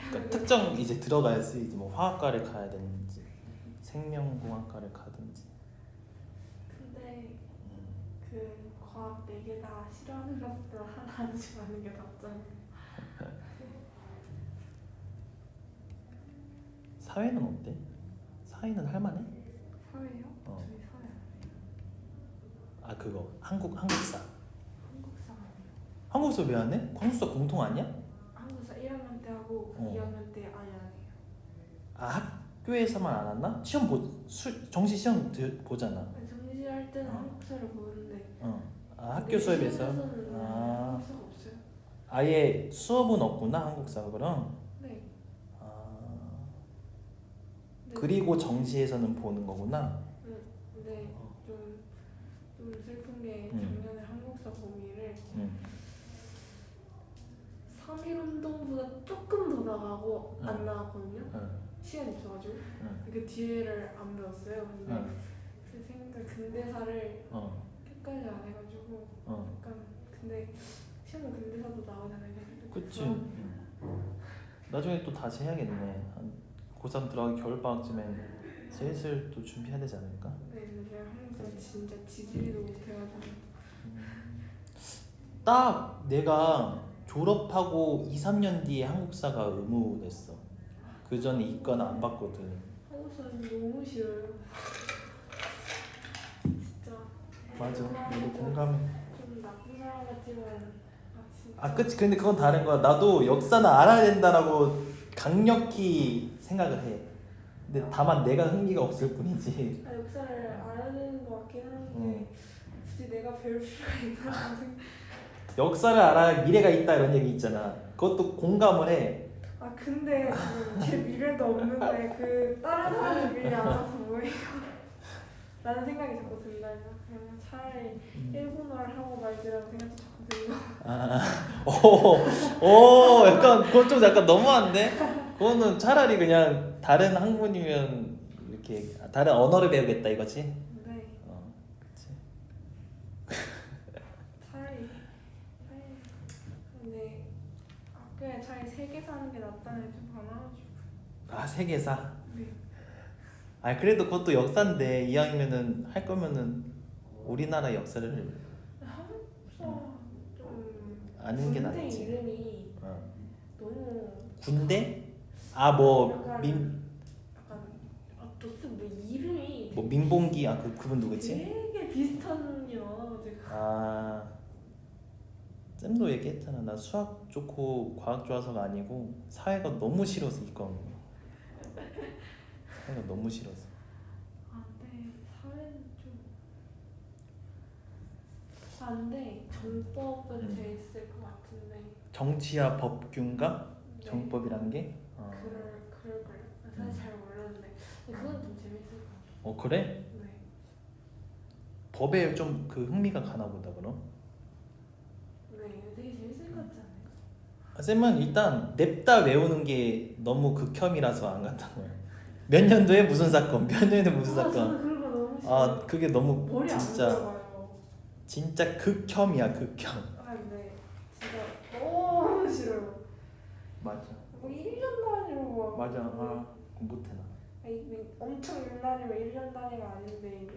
그러니까 특정 이제 들어가야 쓰이지 뭐 화학과를 가야 되는지 생명공학과를 가든지. 근데 그 과학 4개 다 싫어하는 것보다 하나 안 좋아하는 게 낫잖아요. 사회는 어때? 사회는 할만해? 사회요? 저희 사회 아니에요. 그거 한국사. 한국사 아니에요. 한국사 왜 안 해? 한국사 공통 아니야? 한국사 1학년 때 하고 2학년 때 아예 안 해요. 학교에서만 안 왔나? 정시 시험 보잖아. 정시할 때는 한국사를 보는데 학교 수업에서? 한국사가 없어요. 아예 수업은 없구나 한국사 그럼? 네. 그리고 정시에서는 보는 거구나? 근데 좀 슬픈 게 작년에 한국사 범위를 3 3일 운동보다 조금 더 나가고 안 나갔거든요. 시간이 없어가지고 그 뒤에를 안 배웠어요. 근데 그 생각 근대사를 끝까지 안 해가지고 약간 근데 시험은 근대사도 나오잖아요. 그치. 나중에 또 다시 해야겠네. 한 고3 들어가기 겨울방학쯤엔 슬슬 또 준비해야 되지 않을까? 네, 근데 제가 항상 진짜 지지리도 못해가지고 딱 내가 졸업하고 2, 3년 뒤에 한국사가 의무됐어. 그 전에 이과는 안 봤거든. 한국사는 너무 싫어요. 진짜. 맞아. 나도 공감해. 좀 나쁜 사람 같지만 진짜. 아, 그치. 근데 그건 다른 거야. 나도 역사는 알아야 된다라고 강력히 생각을 해. 근데 다만 내가 흥미가 없을 뿐이지. 역사를 알아야 되는 것 같긴 한데 굳이 내가 배울 필요가 있나 생각. 역사를 알아야 미래가 있다 이런 얘기 있잖아. 그것도 공감을 해. 아 근데 제 미래도 없는데 그 다른 사람의 미래 알아서 뭐해요? 라는 생각이 자꾸 든달까. 그냥 차라리 일본어를 하고 말지라는 생각도 자꾸 들고. 약간 그건 좀 약간 너무한데? 그거는 차라리 그냥 다른 학문이면 이렇게 다른 언어를 배우겠다 이거지? 네. 그치. 차라리 근데 학교에 차라리 세계 사는 게 낫다는 게 좀 많아가지고. 아, 세계사? 네. 아, 그래도 그것도 역사인데 이왕이면은 할 거면은 우리나라 역사를 한국사 좀 아는 게 군대 낫지. 이름이 너무 군대? 아, 뭐 약간 무슨 뭐 이름이 뭐 민봉기 그분 누구지? 되게 비슷한 게 많아가지고. 아, 쌤도 얘기했잖아. 나 수학 좋고 과학 좋아서가 아니고 사회가 너무 싫어서 이거. 사회가 너무 싫어서. 근데 사회는 좀 안돼. 정법은 돼 있을 것 같은데. 정치와 법규인가? 네. 정법이란 게? 그럴 거예요. 사실 잘 몰랐는데 그건 좀 재밌을 것 같아요. 그래? 네. 법에 좀 그 흥미가 가나 보다 그럼? 네, 되게 재밌을 것 같지 않아요? 쌤은 일단 냅다 외우는 게 너무 극혐이라서 안 간다는 거야. 몇 년도에 무슨 사건, 몇 년도에 무슨 사건. 저는 그런 거 너무 싫어요. 그게 너무 머리 안 진짜 들어가요. 진짜 극혐이야, 극혐. 근데 진짜 너무 싫어요. 맞아. 뭐 1년 단위로 막. 맞아. 그럼 못해 나. 엄청 일날이면 1년 단위가 아닌데 이게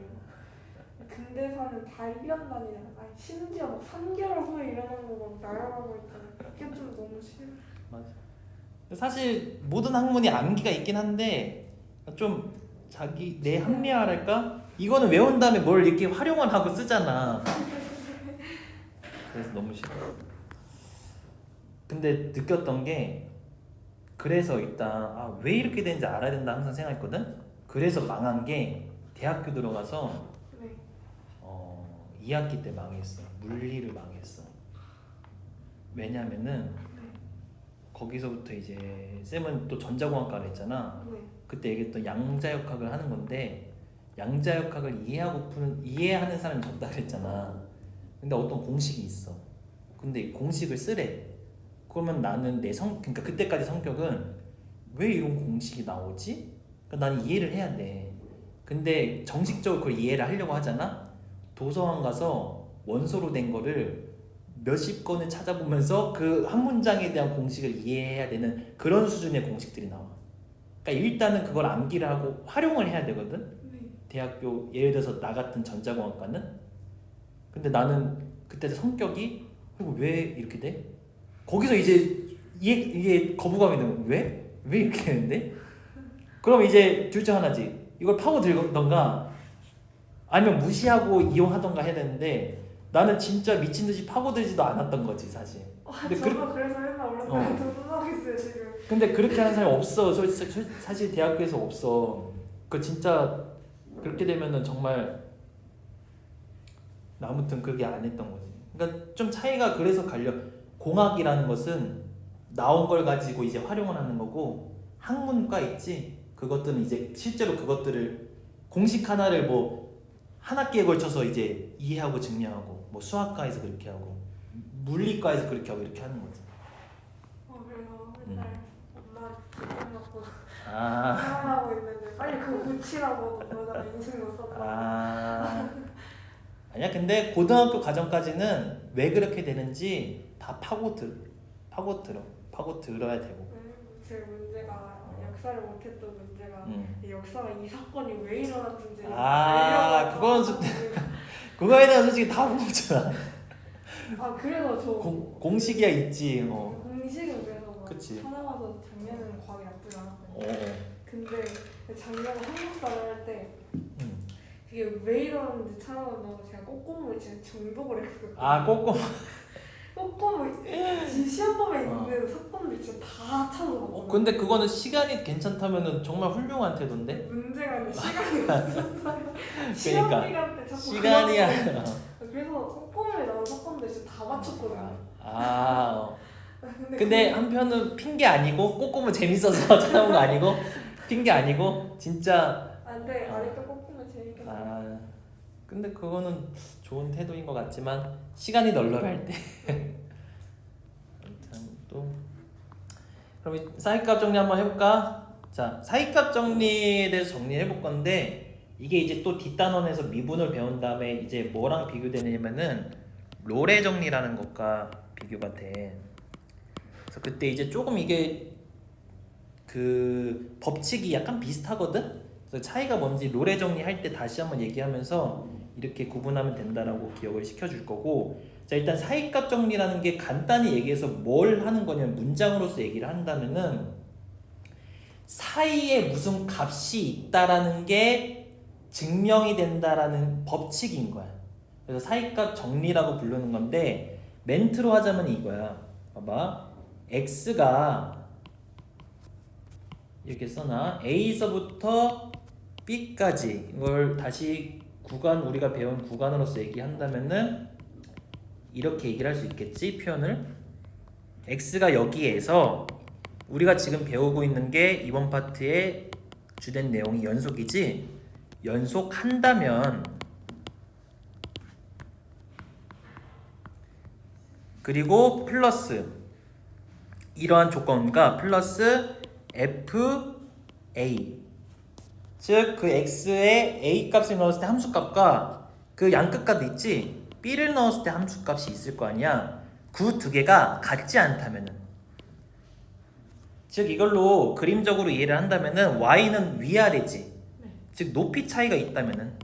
근대사는 다 1년 단위잖아. 심지어 막 3개월 후에 일어나는 거 막 날아가고 있잖아. 그게 좀 너무 싫어. 맞아. 사실 모든 학문이 암기가 있긴 한데 좀 자기 내 합리화랄까? 이거는 외운 다음에 뭘 이렇게 활용을 하고 쓰잖아. 그래서 너무 싫어. 근데 느꼈던 게 그래서 일단 왜 이렇게 되는지 알아야 된다 항상 생각했거든. 그래서 망한 게 대학교 들어가서 네. 2학기 때 망했어. 물리를 망했어. 왜냐면은 거기서부터 이제 쌤은 또 전자공학과를 했잖아. 네. 그때 얘기했던 양자역학을 하는 건데 양자역학을 이해하는 사람이 적다 그랬잖아. 근데 어떤 공식이 있어. 근데 이 공식을 쓰래. 그러면 나는 그러니까 그때까지 성격은 왜 이런 공식이 나오지? 그러니까 나는 이해를 해야 돼. 근데 정식적으로 그걸 이해를 하려고 하잖아. 도서관 가서 원소로 된 거를 몇십 권을 찾아보면서 그 한 문장에 대한 공식을 이해해야 되는 그런 수준의 공식들이 나와. 그러니까 일단은 그걸 암기를 하고 활용을 해야 되거든. 네. 대학교 예를 들어서 나 같은 전자공학과는. 근데 나는 그때 성격이 왜 이렇게 돼? 거기서 이제 이게 거부감이 드는 거야. 왜? 왜 이렇게 되는데? 그럼 이제 둘 중 하나지. 이걸 파고들던가 아니면 무시하고 이용하던가 해야 되는데 나는 진짜 미친듯이 파고들지도 않았던 거지 사실. 근데 저도 그래서 맨날 올라가서 혼나고 있어요 지금. 근데 그렇게 하는 사람이 없어. 사실 대학교에서 없어. 그 진짜 그렇게 되면은 정말 아무튼 그게 안 했던 거지. 그러니까 좀 차이가 그래서 갈려. 공학이라는 것은 나온 걸 가지고 이제 활용을 하는 거고 학문과 있지. 그것들은 이제 실제로 그것들을 공식 하나를 뭐 한 학기에 걸쳐서 이제 이해하고 증명하고 뭐 수학과에서 그렇게 하고 물리과에서 그렇게 하고 이렇게 하는 거지. 자꾸 아, 생각하고 있는데 빨리 그거 고치라고 그러다가 인생도 썼다. 아. 아니야. 근데 고등학교 과정까지는 왜 그렇게 되는지 다 파고들어야 되고. 제 문제가 역사를 못했던 문제가 이 역사가 이 사건이 왜 일어났는지 아, 그건 그거에 대한 솔직히 다 모르잖아. 아 그래서 저 공식이야 있지. 공식은 그래서 막 그치. 찾아봐서 작년에는 과학이 나쁘지 않았거든요. 어. 근데 작년에 한국사를 할 때 음. 그게 왜 이러는지 찾아보면 제가 꼬꼬무를 진짜 중독을 했거든요. 아, 꼬꼬무 시험범에 있는 사건들 진짜 다 찾아봤거든요. 근데 그거는 시간이 괜찮다면은 정말 훌륭한 태도인데. 문제가 있는 시간이 없었어요. 시험 기간 때 자꾸 시간이야. 그래서 꼬꼬무에 나온 사건들 진짜 다 맞췄거든요. 근데 한편은 핑계 아니고 꼬꼬무 재밌어서 찾아온 거 아니고 핑계 아니고 진짜. 근데 아직도 꼬꼬무 재밌겠다. 근데 그거는 좋은 태도인 것 같지만 시간이 널널할 때. 또 그럼 사이값 정리 한번 해볼까? 자, 사이값 정리에 대해서 정리해 볼 건데 이게 이제 또 뒷단원에서 미분을 배운 다음에 이제 뭐랑 비교되냐면은 로레 정리라는 것과 비교가 돼. 그래서 그때 이제 조금 이게 그 법칙이 약간 비슷하거든. 그래서 차이가 뭔지 로레 정리할 때 다시 한번 얘기하면서 이렇게 구분하면 된다라고 기억을 시켜줄 거고. 자, 일단 사이값 정리라는 게 간단히 얘기해서 뭘 하는 거냐면 문장으로서 얘기를 한다면은 사이에 무슨 값이 있다라는 게 증명이 된다라는 법칙인 거야. 그래서 사이값 정리라고 부르는 건데 멘트로 하자면 이거야. 봐봐. x가 이렇게 써놔. A서부터 B까지 이걸 다시 우리가 배운 구간으로서 얘기한다면은 이렇게 얘기를 할 수 있겠지. 표현을 x가 여기에서 우리가 지금 배우고 있는 게 이번 파트의 주된 내용이 연속이지. 연속한다면 그리고 플러스 이러한 조건과 플러스 fa 즉 그 x의 a 값을 넣었을 때 함수값과 그 양끝값 있지 b를 넣었을 때 함수값이 있을 거 아니야. 그 두 개가 같지 않다면은 즉 이걸로 그림적으로 이해를 한다면은 y는 위아래지. 즉 높이 차이가 있다면은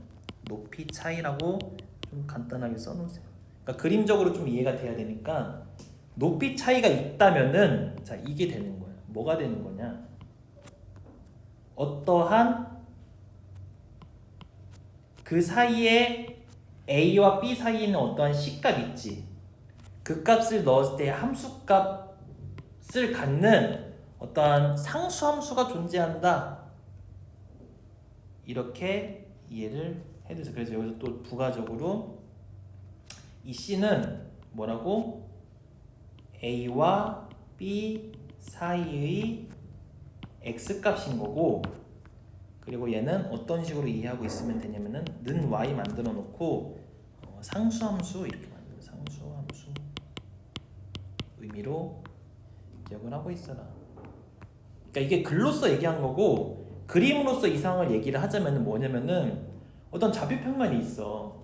높이 차이라고 좀 간단하게 써놓으세요. 그러니까 그림적으로 좀 이해가 돼야 되니까 높이 차이가 있다면은 자 이게 되는 거야. 뭐가 되는 거냐? 어떠한 그 사이에 A와 B 사이에 있는 어떠한 C값 있지. 그 값을 넣었을 때 함수값을 갖는 어떠한 상수함수가 존재한다. 이렇게 이해를 해주세요. 그래서 여기서 또 부가적으로 이 C는 뭐라고? A와 B 사이의 X값인 거고 그리고 얘는 어떤 식으로 이해하고 있으면 되냐면은 는 y 만들어 놓고 상수함수 이렇게 만들어. 상수함수 의미로 기억을 하고 있어라. 그러니까 이게 글로써 얘기한 거고 그림으로써 이 상황을 얘기를 하자면은 뭐냐면은 어떤 좌표평면이 있어.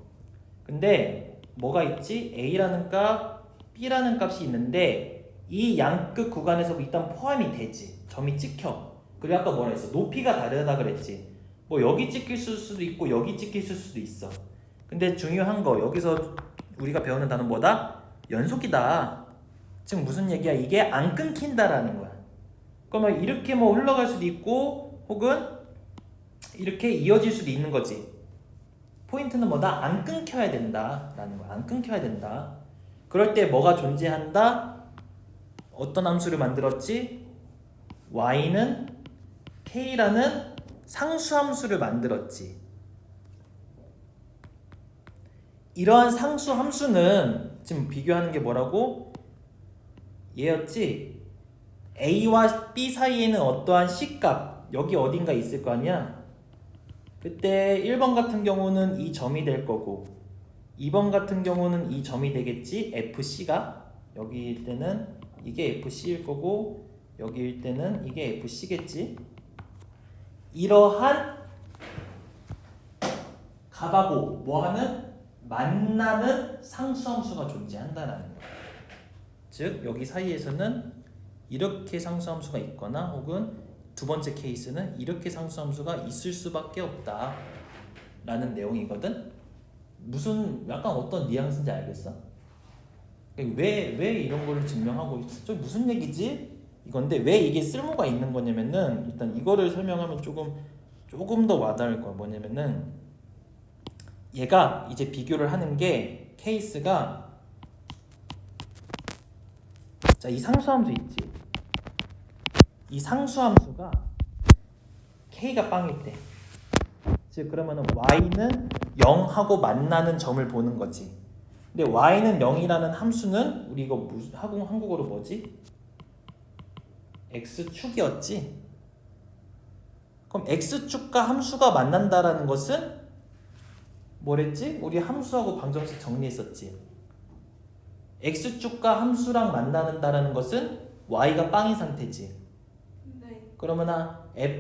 근데 뭐가 있지? A라는 값, B라는 값이 있는데 이 양끝 구간에서 일단 포함이 되지. 점이 찍혀. 그리고 아까 뭐라 했어? 높이가 다르다 그랬지. 뭐 여기 찍힐 수도 있고 여기 찍힐 수도 있어. 근데 중요한 거 여기서 우리가 배우는 단어 뭐다? 연속이다. 지금 무슨 얘기야? 이게 안 끊긴다라는 거야. 그러면 이렇게 뭐 흘러갈 수도 있고 혹은 이렇게 이어질 수도 있는 거지. 포인트는 뭐다? 안 끊겨야 된다라는 거야. 안 끊겨야 된다. 그럴 때 뭐가 존재한다? 어떤 함수를 만들었지? y는 k라는 상수함수를 만들었지. 이러한 상수함수는 지금 비교하는 게 뭐라고? 얘였지? A와 B 사이에는 어떠한 C값 여기 어딘가 있을 거 아니야? 그때 1번 같은 경우는 이 점이 될 거고 2번 같은 경우는 이 점이 되겠지? FC가 여기일 때는 이게 FC일 거고 여기일 때는 이게 FC겠지. 이러한 값하고 뭐하는 만나는 상수함수가 존재한다는 거야. 즉 여기 사이에서는 이렇게 상수함수가 있거나 혹은 두 번째 케이스는 이렇게 상수함수가 있을 수밖에 없다 라는 내용이거든. 무슨 약간 어떤 뉘앙스인지 알겠어? 왜 이런 거를 증명하고 저 무슨 얘기지? 이건데 왜 이게 쓸모가 있는 거냐면은 일단 이거를 설명하면 조금 더 와닿을 거야. 뭐냐면은 얘가 이제 비교를 하는 게 케이스가 자, 이 상수함수 있지. 이 상수함수가 k가 빵일 때, 즉 그러면은 y는 0하고 만나는 점을 보는 거지. 근데 y는 0이라는 함수는 우리 이거 무슨 한국어로 뭐지? x축이었지. 그럼 x축과 함수가 만난다라는 것은 뭐랬지? 우리 함수하고 방정식 정리했었지. x축과 함수랑 만나는다라는 것은 y가 빵인 상태지. 네. 그러면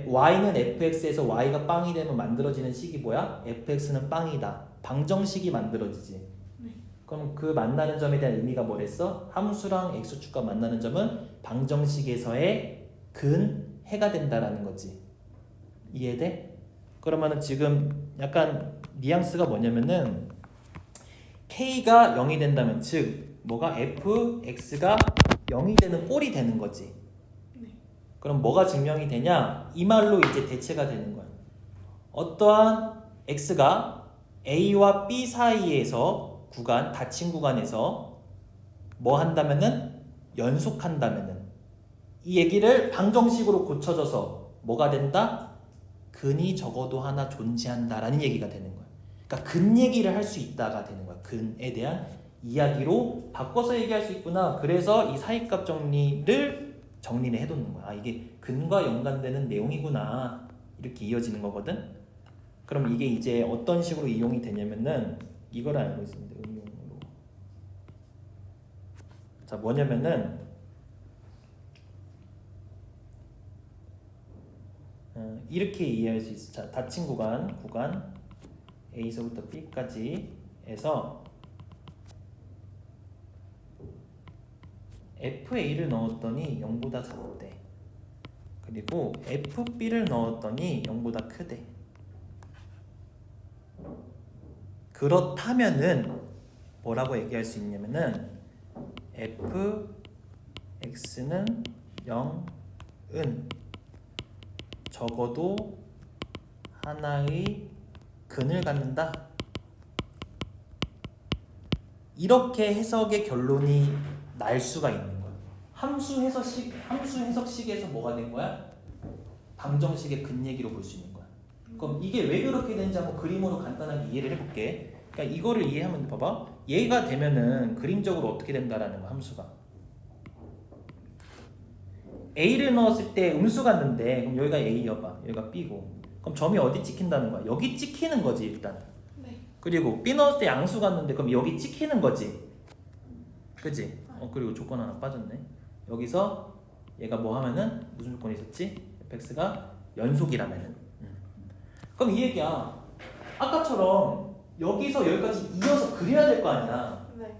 y는 fx에서 y가 빵이 되면 만들어지는 식이 뭐야? fx는 빵이다. 방정식이 만들어지지. 네. 그럼 그 만나는 점에 대한 의미가 뭐랬어? 함수랑 x축과 만나는 점은 방정식에서의 근해가 된다라는 거지. 이해돼? 그러면은 지금 약간 뉘앙스가 뭐냐면은 k가 0이 된다면 즉 뭐가 fx가 0이 되는 꼴이 되는 거지. 네. 그럼 뭐가 증명이 되냐? 이 말로 이제 대체가 되는 거야. 어떠한 x가 a와 b 사이에서 구간, 닫힌 구간에서 뭐 한다면은 연속한다면은 이 얘기를 방정식으로 고쳐줘서 뭐가 된다? 근이 적어도 하나 존재한다라는 얘기가 되는 거야. 그러니까 근 얘기를 할 수 있다가 되는 거야. 근에 대한 이야기로 바꿔서 얘기할 수 있구나. 그래서 이 사이값 정리를 해놓는 거야. 아, 이게 근과 연관되는 내용이구나. 이렇게 이어지는 거거든. 그럼 이게 이제 어떤 식으로 이용이 되냐면은 이걸 알고 있습니다. 응용으로. 자, 뭐냐면은 이렇게 이해할 수 있어. 자, 닫힌 구간 A서부터 B까지 해서 FA를 넣었더니 0보다 작대. 그리고 FB를 넣었더니 0보다 크대. 그렇다면은 뭐라고 얘기할 수 있냐면은 fx는 0은 적어도 하나의 근을 갖는다. 이렇게 해석의 결론이 날 수가 있는 거야. 함수 해석식에서 뭐가 된 거야? 방정식의 근 얘기로 볼 수 있는 거야. 그럼 이게 왜 그렇게 되는지 한번 그림으로 간단하게 이해를 해볼게. 그러니까 이거를 이해하면 봐봐. 얘가 되면은 그림적으로 어떻게 된다라는 거야. 함수가 A를 넣었을 때 음수 갔는데 그럼 여기가 A여봐. 여기가 B고 그럼 점이 어디 찍힌다는 거야? 여기 찍히는 거지 일단. 네. 그리고 B 넣었을 때 양수 갔는데 그럼 여기 찍히는 거지. 그치? 그리고 조건 하나 빠졌네. 여기서 얘가 뭐 하면은 무슨 조건이 있었지? fx가 연속이라면은. 그럼 이 얘기야. 아까처럼 여기서 여기까지 이어서 그려야 될 거 아니야. 네.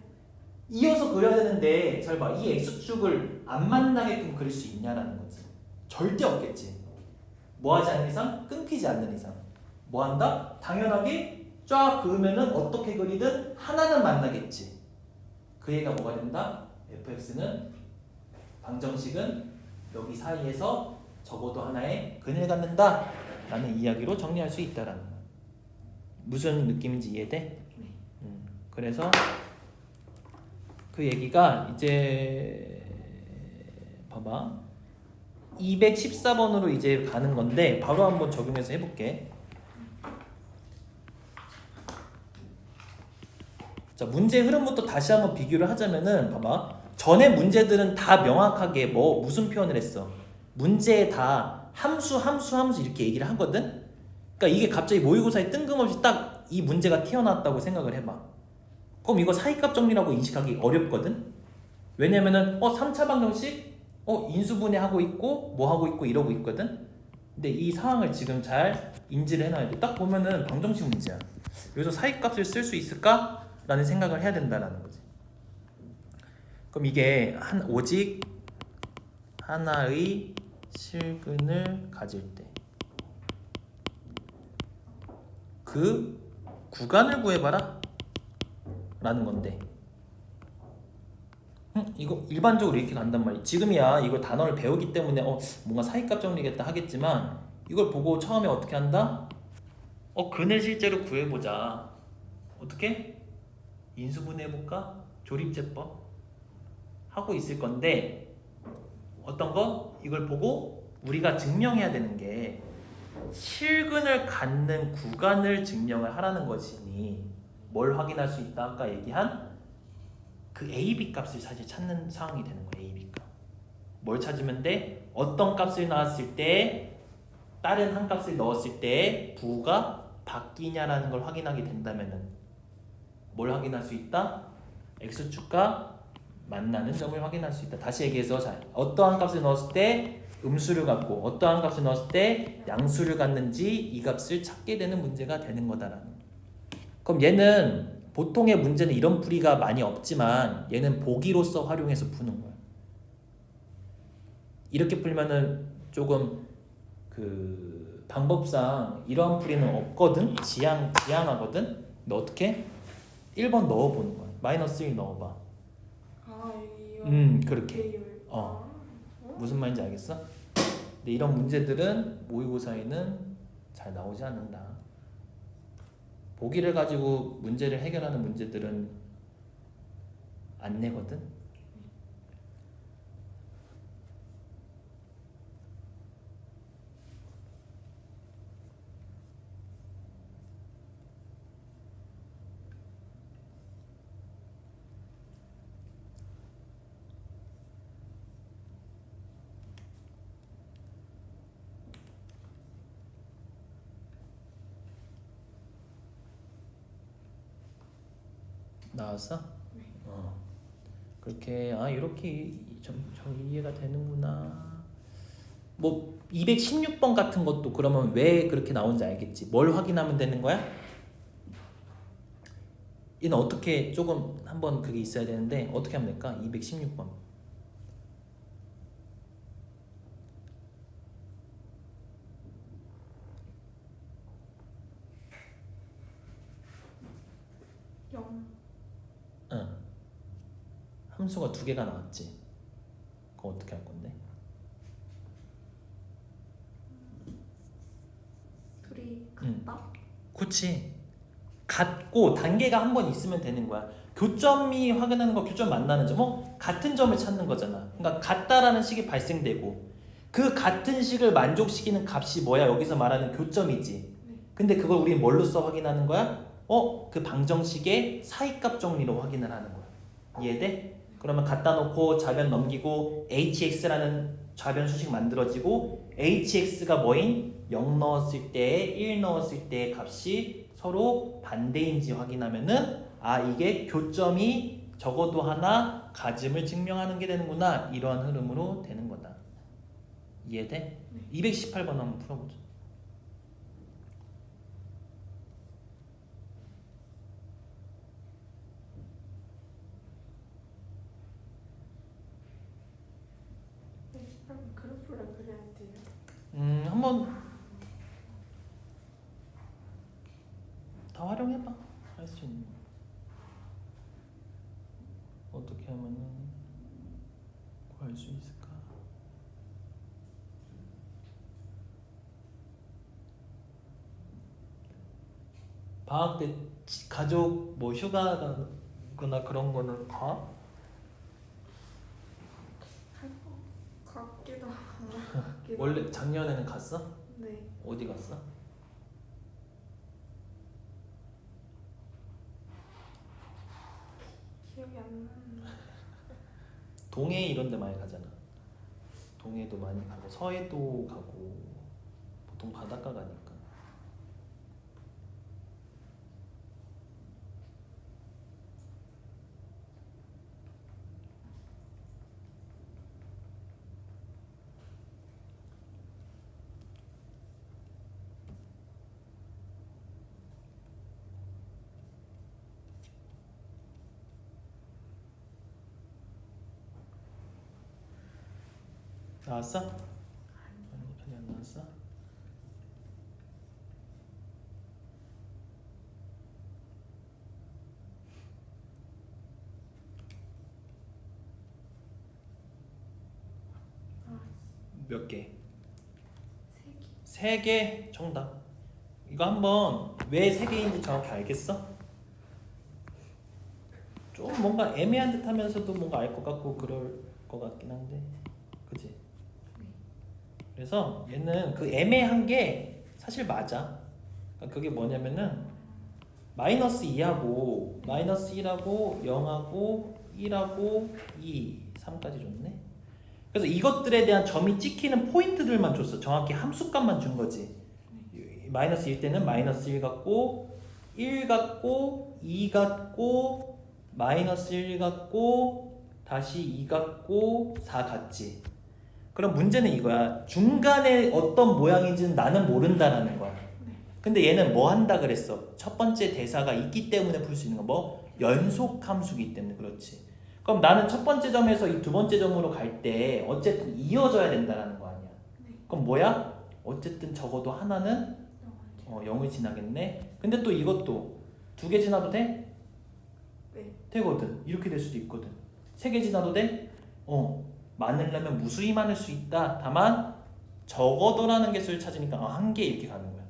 이어서 그려야 되는데 잘 봐. 이 x축을 안 만나게끔 그릴 수 있냐라는 거지. 절대 없겠지. 뭐 하지 않는 이상? 끊기지 않는 이상. 뭐 한다? 당연하게 쫙 그으면은 어떻게 그리든 하나는 만나겠지. 그 얘기가 뭐가 된다? fx는 방정식은 여기 사이에서 적어도 하나의 근을 갖는다 라는 이야기로 정리할 수 있다라는 거야. 무슨 느낌인지 이해돼? 네. 그래서 그 얘기가 이제 봐봐 214번으로 이제 가는 건데 바로 한번 적용해서 해볼게. 자, 문제 흐름부터 다시 한번 비교를 하자면은 봐봐. 전에 문제들은 다 명확하게 무슨 표현을 했어? 문제에 다 함수 이렇게 얘기를 하거든? 그러니까 이게 갑자기 모의고사에 뜬금없이 딱 이 문제가 튀어나왔다고 생각을 해봐. 그럼 이거 사이값 정리라고 인식하기 어렵거든? 왜냐면은 3차 방정식? 인수분해 하고 있고 뭐 하고 있고 이러고 있거든. 근데 이 상황을 지금 잘 인지를 해놔야 돼. 딱 보면은 방정식 문제야. 여기서 사이값을 쓸 수 있을까? 라는 생각을 해야 된다라는 거지. 그럼 이게 오직 하나의 실근을 가질 때 그 구간을 구해봐라 라는 건데, 이거 일반적으로 이렇게 간단 말이야. 지금이야 이걸 단어를 배우기 때문에 뭔가 사이값 정리겠다 하겠지만, 이걸 보고 처음에 어떻게 한다? 근을 실제로 구해보자. 어떻게? 인수분해해볼까? 조립제법 하고 있을 건데, 어떤 거? 이걸 보고 우리가 증명해야 되는 게 실근을 갖는 구간을 증명을 하라는 것이니, 뭘 확인할 수 있다? 아까 얘기한 그 A, B 값을 사실 찾는 상황이 되는 거야. A, B 값. 뭘 찾으면 돼? 어떤 값을 나왔을 때, 다른 한 값을 넣었을 때 부가 바뀌냐라는 걸 확인하게 된다면은 뭘 확인할 수 있다? X축과 만나는 점을 확인할 수 있다. 다시 얘기해서, 자, 어떠한 값을 넣었을 때 음수를 갖고 어떠한 값을 넣었을 때 양수를 갖는지 이 값을 찾게 되는 문제가 되는 거다라는. 그럼 얘는 보통의 문제는 이런 풀이가 많이 없지만 얘는 보기로서 활용해서 푸는 거야. 이렇게 풀면은 조금 그 방법상 이러한 풀이는 없거든. 지양하거든. 근데 어떻게? 1번 넣어보는 거야. 마이너스 1 넣어봐. 그렇게. 무슨 말인지 알겠어? 근데 이런 문제들은 모의고사에는 잘 나오지 않는다. 보기를 가지고 문제를 해결하는 문제들은 안 내거든. 나왔어? 네. 그렇게 이렇게 좀 이해가 되는구나. 뭐 216번 같은 것도 그러면 왜 그렇게 나온지 알겠지. 뭘 확인하면 되는 거야? 얘는 어떻게 조금 한번 그게 있어야 되는데 어떻게 하면 될까? 216번. 함수가 2개가 나왔지. 그거 어떻게 할 건데? 둘이 같다? 그렇지. 같고 단계가 한 번 있으면 되는 거야. 교점이 확인하는 거, 교점 만나는 점, 같은 점을 찾는 거잖아. 그러니까 같다라는 식이 발생되고 그 같은 식을 만족시키는 값이 뭐야? 여기서 말하는 교점이지. 근데 그걸 우리 뭘로 써 확인하는 거야? 그 방정식의 사이값 정리로 확인을 하는 거야. 이해돼? 그러면 갖다 놓고 좌변 넘기고 hx라는 좌변 수식 만들어지고 hx가 뭐인? 0 넣었을 때 1 넣었을 때의 값이 서로 반대인지 확인하면은 이게 교점이 적어도 하나 가짐을 증명하는 게 되는구나. 이러한 흐름으로 되는 거다. 이해돼? 218번 한번 풀어보자. 그래프를 그려야 돼요. 한번 다 활용해봐. 할 수 있는 거. 어떻게 하면은 구할 수 있을까? 방학 때 가족 뭐 휴가 가거나 그런 거는 가? 같기도 하고. 원래 작년에는 갔어? 네. 어디 갔어? 기억이 안 나는. 동해 이런 데 많이 가잖아. 동해도 많이 가고 서해도 가고 보통 바닷가 가니까. 나왔어? 아니 안 나왔어? 몇 개? 3개. 3개 정답. 이거 한번 왜 3개인지 정확히 알겠어? 좀 뭔가 애매한 듯 하면서도 뭔가 알 것 같고 그럴 것 같긴 한데 그치? 그래서 얘는 그 애매한 게 사실 맞아. 그러니까 그게 뭐냐면은 마이너스 2하고 마이너스 1하고 0하고 1하고 2, 3까지 줬네. 그래서 이것들에 대한 점이 찍히는 포인트들만 줬어. 정확히 함수값만 준 거지. 마이너스 1 때는 마이너스 1 같고 1 같고 2 같고 마이너스 1 같고 다시 2 같고 4 같지. 그럼 문제는 이거야. 중간에 어떤 모양인지는 나는 모른다라는 거야. 근데 얘는 뭐 한다 그랬어? 첫 번째 대사가 있기 때문에 풀 수 있는 거 뭐? 연속 함수기 때문에. 그렇지. 그럼 나는 첫 번째 점에서 이 두 번째 점으로 갈 때 어쨌든 이어져야 된다라는 거 아니야. 그럼 뭐야? 어쨌든 적어도 하나는 0을 지나겠네. 근데 또 이것도 2개 지나도 돼? 네. 되거든. 이렇게 될 수도 있거든. 3개 지나도 돼? 많으려면 무수히 많을 수 있다. 다만 적어도라는 개수를 찾으니까 1개 이렇게 가는 거야.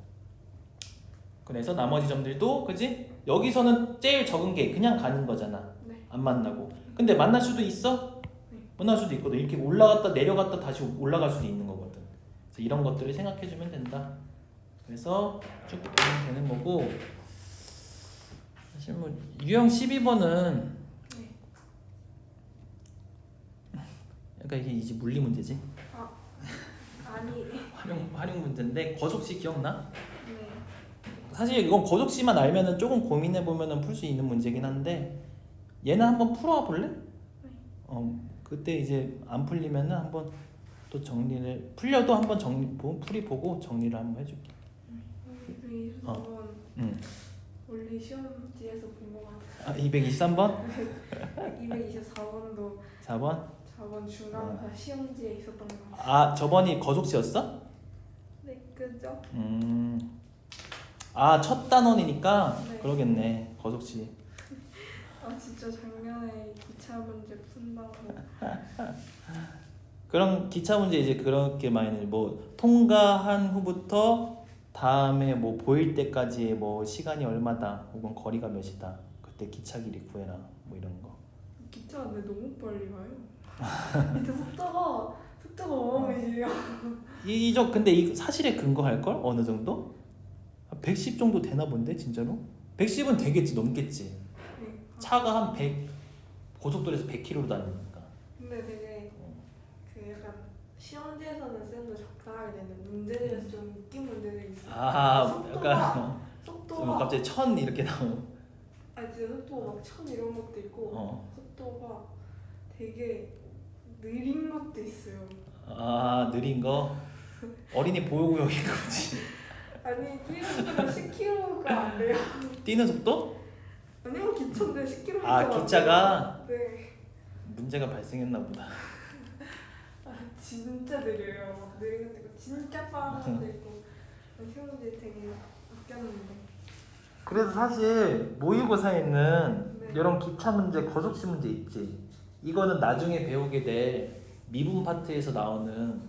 그래서 나머지 점들도 그지? 여기서는 제일 적은 게 그냥 가는 거잖아. 네. 안 만나고. 근데 만날 수도 있어? 네. 만날 수도 있거든. 이렇게 올라갔다 내려갔다 다시 올라갈 수도 있는 거거든. 그래서 이런 것들을 생각해주면 된다. 그래서 쭉 보면 되는 거고. 사실 뭐 유형 12번은 그러니까 이게 이제 물리 문제지. 아니. 활용 문제인데 거속시 기억나? 네. 사실 이건 거속시만 알면은 조금 고민해 보면은 풀 수 있는 문제긴 한데 얘는 한번 풀어 볼래? 그때 이제 안 풀리면은 한번 또 정리를 풀려도 한번 풀이 보고 정리를 한번 해줄게. 223번 원래 시험지에서 본 것 같아요. 223번? 224번도 4번? 4번 중간고사 시험지에 있었던 것 같아요. 저번이 거속시였어? 네, 그죠? 첫 단원이니까 네. 그러겠네. 거속시. 진짜 작년에 기차 문제 푼다고. 그런 기차 문제 이제 그렇게 많이 뭐 통과한 후부터 다음에 뭐 보일 때까지의 뭐 시간이 얼마다 혹은 거리가 몇이다. 그때 기차 길이 구해라. 뭐 이런 거. 기차가 근데 너무 빨리 가요. 밑에 속도가 어마어마해지요. 근데 이 사실에 근거할 걸 어느 정도? 110 정도 되나 본데 진짜로? 110은 되겠지 넘겠지. 네. 차가 한 100 고속도로에서 100km로 다니니까. 근데 되게 그 약간 시험지에서는 쌤도 적당하게 되는데 문제들에서 좀 웃긴 문제들이 있어요. 약간 속도가 갑자기 1000 이렇게 나오고. 진짜 속도가 막 1000 이런 것도 있고 속도가 되게 느린 것도 있어요. 느린 거. 어린이 보호구역인 거지. 아니 뛰는 속도가 10km가 안 돼요. 뛰는 속도? 아니면 기차인데 10km. 기차가 네. 문제가 발생했나 보다. 진짜 느려요. 막 느린 것도 있고 진짜 빠른 것도 있고 시험지 되게 웃겼는데. 그래서 사실 모의고사에는 네. 이런 기차 문제, 거속시 문제 있지. 이거는 나중에 배우게 될 미분 파트에서 나오는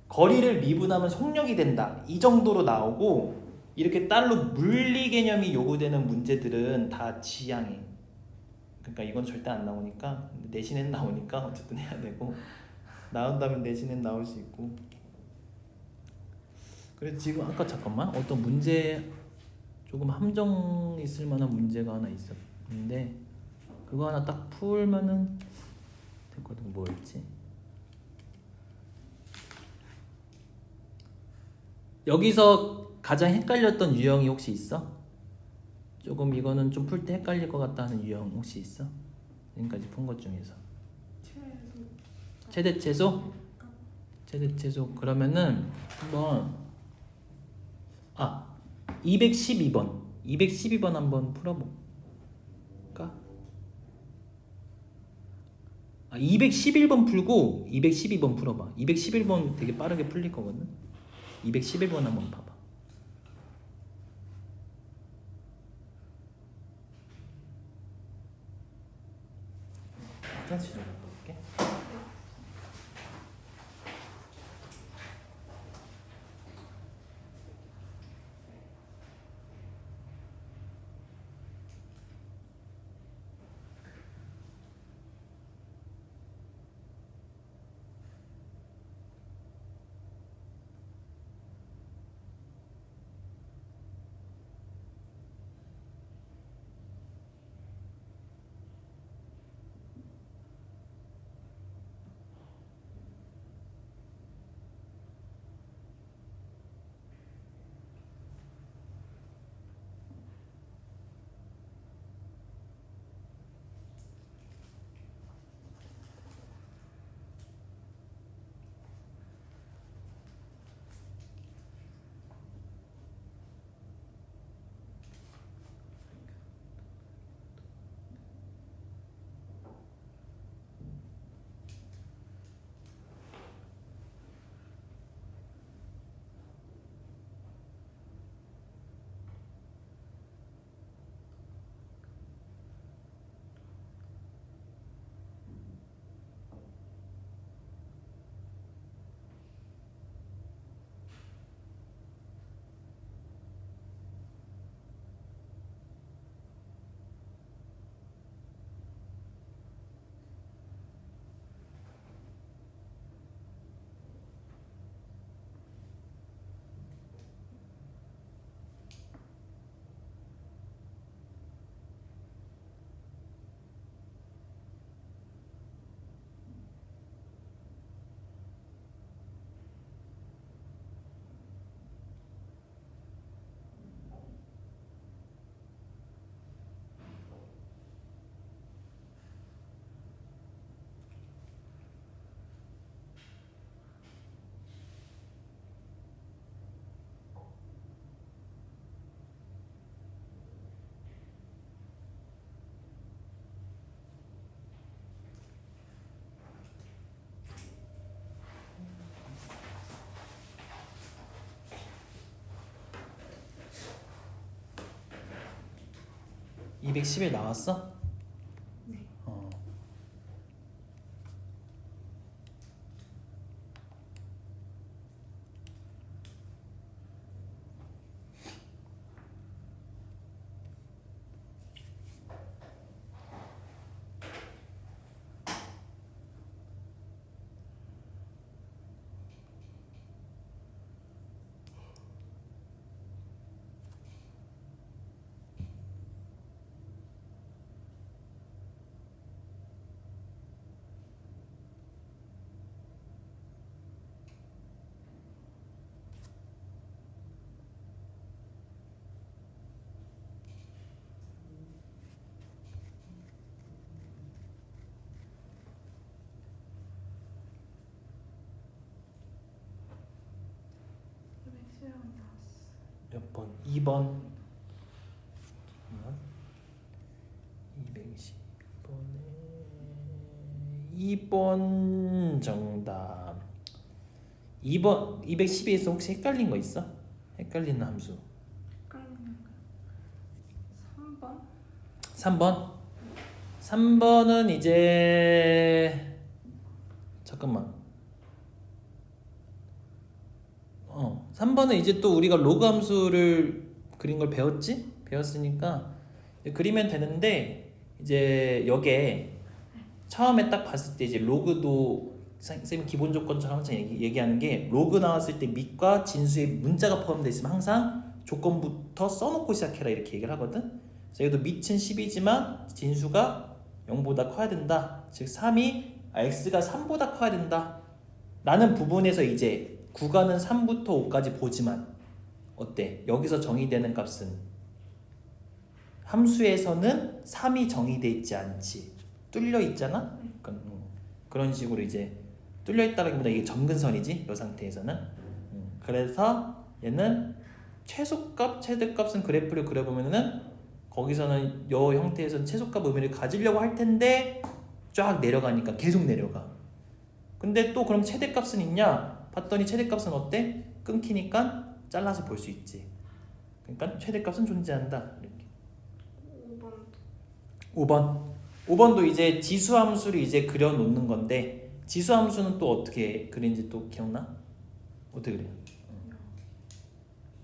거리를 미분하면 속력이 된다. 이 정도로 나오고 이렇게 딸로 물리 개념이 요구되는 문제들은 다 지양해. 그러니까 이건 절대 안 나오니까 내신엔 나오니까 어쨌든 해야 되고 나온다면 내신엔 나올 수 있고. 그래서 지금 아까 잠깐만 어떤 문제 조금 함정 있을 만한 문제가 하나 있었는데 그거 하나 딱 풀면은 됐거든. 뭐였지? 여기서 가장 헷갈렸던 유형이 혹시 있어? 조금 이거는 좀 풀 때 헷갈릴 것 같다 하는 유형 혹시 있어? 지금까지 푼 것 중에서 최대 최소? 최대 최소. 그러면은 한번 212번 한번 풀어볼까? 211번 풀고 212번 풀어봐. 211번 되게 빠르게 풀릴 거거든. 211번 한번 봐봐. 화장실 좀 갔다 올게. (211) 나왔어? 네. 어. 몇 번? 2번. 210번에 2번 정답. 2번 212에서 혹시 헷갈린 거 있어? 헷갈리는 함수. 헷갈리는 거. 3번? 3번? 3번은 이제 잠깐만. 3번은 이제 또 우리가 로그 함수를 그린 걸 배웠지? 배웠으니까 이제 그리면 되는데, 이제 여기에 처음에 딱 봤을 때 이제 로그도 선생님 기본 조건처럼 항상 얘기하는 게, 로그 나왔을 때 밑과 진수에 문자가 포함되어 있으면 항상 조건부터 써놓고 시작해라 이렇게 얘기를 하거든. 그래서 여기도 밑은 10이지만 진수가 0보다 커야 된다. 즉 3이 x가 3보다 커야 된다 라는 부분에서 이제 구간은 3부터 5까지 보지만 어때? 여기서 정의되는 값은 함수에서는 3이 정의돼 있지 않지. 뚫려 있잖아? 그런 식으로 이제 뚫려 있다기보다 이게 점근선이지, 이 상태에서는. 그래서 얘는 최소값, 최대값은 그래프를 그려보면은 거기서는 이 형태에서는 최소값 의미를 가지려고 할 텐데 쫙 내려가니까 계속 내려가. 근데 또 그럼 최대값은 있냐? 봤더니 최대값은 어때? 끊기니까 잘라서 볼 수 있지. 그러니까 최대값은 존재한다. 이렇게. 5번 5번도 이제 지수함수를 이제 그려놓는 건데 지수함수는 또 어떻게 그린지 또 기억나? 어떻게 그려?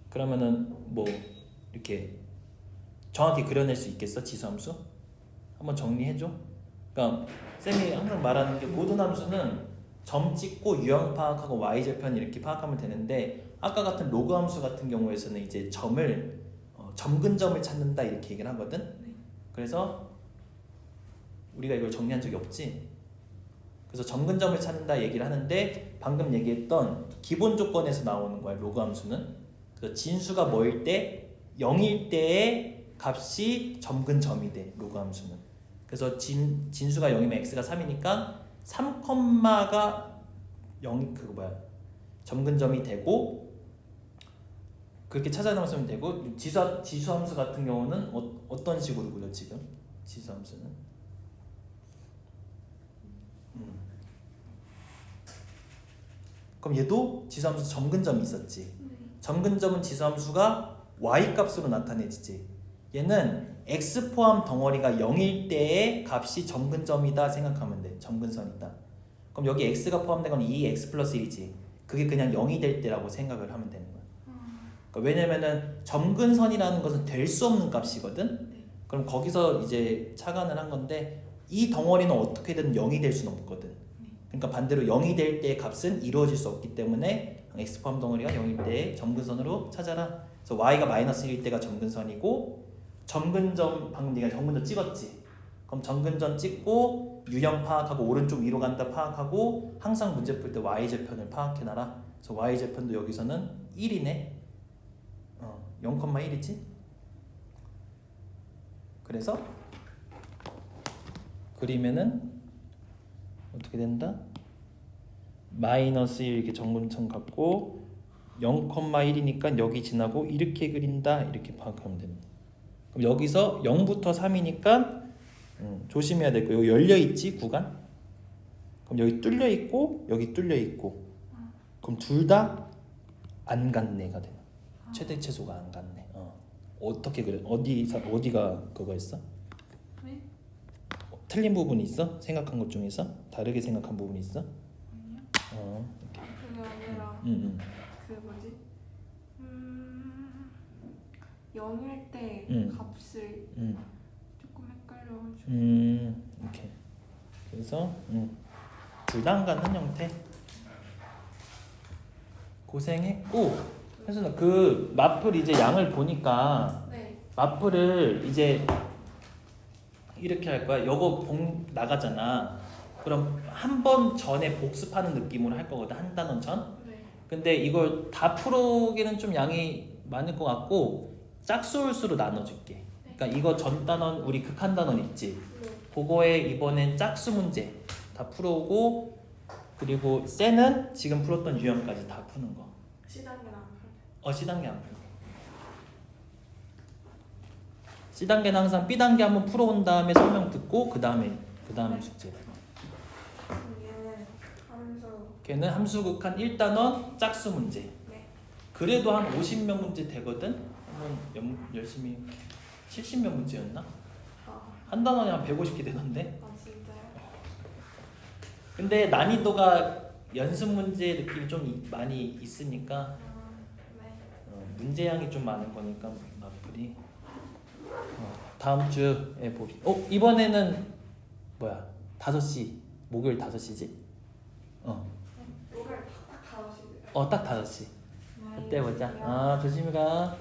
그러면은 뭐 이렇게 정확히 그려낼 수 있겠어? 지수함수? 한번 정리해줘. 그러니까 쌤이 항상 말하는 게 모든 함수는 점 찍고 유형 파악하고 y절편 이렇게 파악하면 되는데 아까 같은 로그 함수 같은 경우에서는 이제 점을 점근점을 찾는다 이렇게 얘기를 하거든. 그래서 우리가 이걸 정리한 적이 없지. 그래서 점근점을 찾는다 얘기를 하는데 방금 얘기했던 기본 조건에서 나오는 거야. 로그 함수는. 그래서 진수가 뭐일 때 0일 때의 값이 점근점이 돼. 로그 함수는. 그래서 진수가 0이면 x가 3이니까 3가 0 그거 뭐야? 점근점이 되고 그렇게 찾아 나오면 되고 지수함수 같은 경우는 어떤 식으로 그려 지금? 지수함수는 그럼 얘도 지수함수 점근점이 있었지. 점근점은 지수함수가 y 값으로 나타내지지. 얘는 x 포함 덩어리가 0일 때의 값이 점근점이다 생각하면 돼. 점근선이다. 그럼 여기 x가 포함된 건 2x 플러스 1이지. 그게 그냥 0이 될 때라고 생각을 하면 되는 거야. 그러니까 왜냐면은 점근선이라는 것은 될 수 없는 값이거든. 그럼 거기서 이제 착안을 한 건데 이 덩어리는 어떻게든 0이 될 수는 없거든. 그러니까 반대로 0이 될 때의 값은 이루어질 수 없기 때문에 x 포함 덩어리가 0일 때의 점근선으로 찾아라. 그래서 y가 마이너스 1일 때가 점근선이고 점근점 방금 네가 점근점 찍었지. 그럼 점근점 찍고 유형 파악하고 오른쪽 위로 간다 파악하고 항상 문제 풀 때 y절편을 파악해놔라. 그래서 y절편도 여기서는 1이네. 0,1이지. 그래서 그리면은 어떻게 된다? 마이너스 1 이렇게 점근점 갖고 0,1이니까 여기 지나고 이렇게 그린다 이렇게 파악하면 됩니다. 그럼 여기서 0부터 3이니까 조심해야 될 거. 여기 열려 있지 구간. 그럼 여기 뚫려 있고 여기 뚫려 있고. 그럼 둘 다 안 갔네가 되나? 최대 최소가 안 갔네. 어떻게 그래? 어디가 그거였어? 네? 틀린 부분이 있어? 생각한 것 중에서 다르게 생각한 부분이 있어? 아니요. 그게 아니라 그 뭐지? 0일 때 값을 조금 헷갈려가지고 이렇게. 그래서 둘 다 안 갖는 형태. 고생했고. 그래서 그 마플 이제 양을 보니까 네. 마플을 이제 이렇게 할 거야. 요거 나가잖아. 그럼 한 번 전에 복습하는 느낌으로 할 거거든. 한 단원 전. 네. 근데 이걸 다 풀어오기는 좀 양이 많을 것 같고 짝수홀수로 나눠줄게. 그러니까 이거 전 단원 우리 극한 단원 있지. 네. 그거에 이번엔 짝수 문제 다 풀어오고 그리고 셀은 지금 풀었던 유형까지 다 푸는 거. C단계는 안 풀어요. C단계 안 풀고. C단계는 항상 B단계 한번 풀어온 다음에 설명 듣고 그 다음에 숙제. 얘는 함수. 걔는 함수 극한 1단원 짝수 문제. 네. 그래도 한 50몇 문제 되거든. 한번 열심히 70몇 문제였나? 한 단원에 한 150개 되던데. 아 진짜요? 근데 난이도가 연습 문제 느낌이 좀 많이 있으니까 네. 문제량이 좀 많은 거니까 마플이 다음 주에 보기. 이번에는 뭐야? 5시 목요일 5시지? 목요일 딱 5시. 딱 5시. 그때 보자. 조심히 가.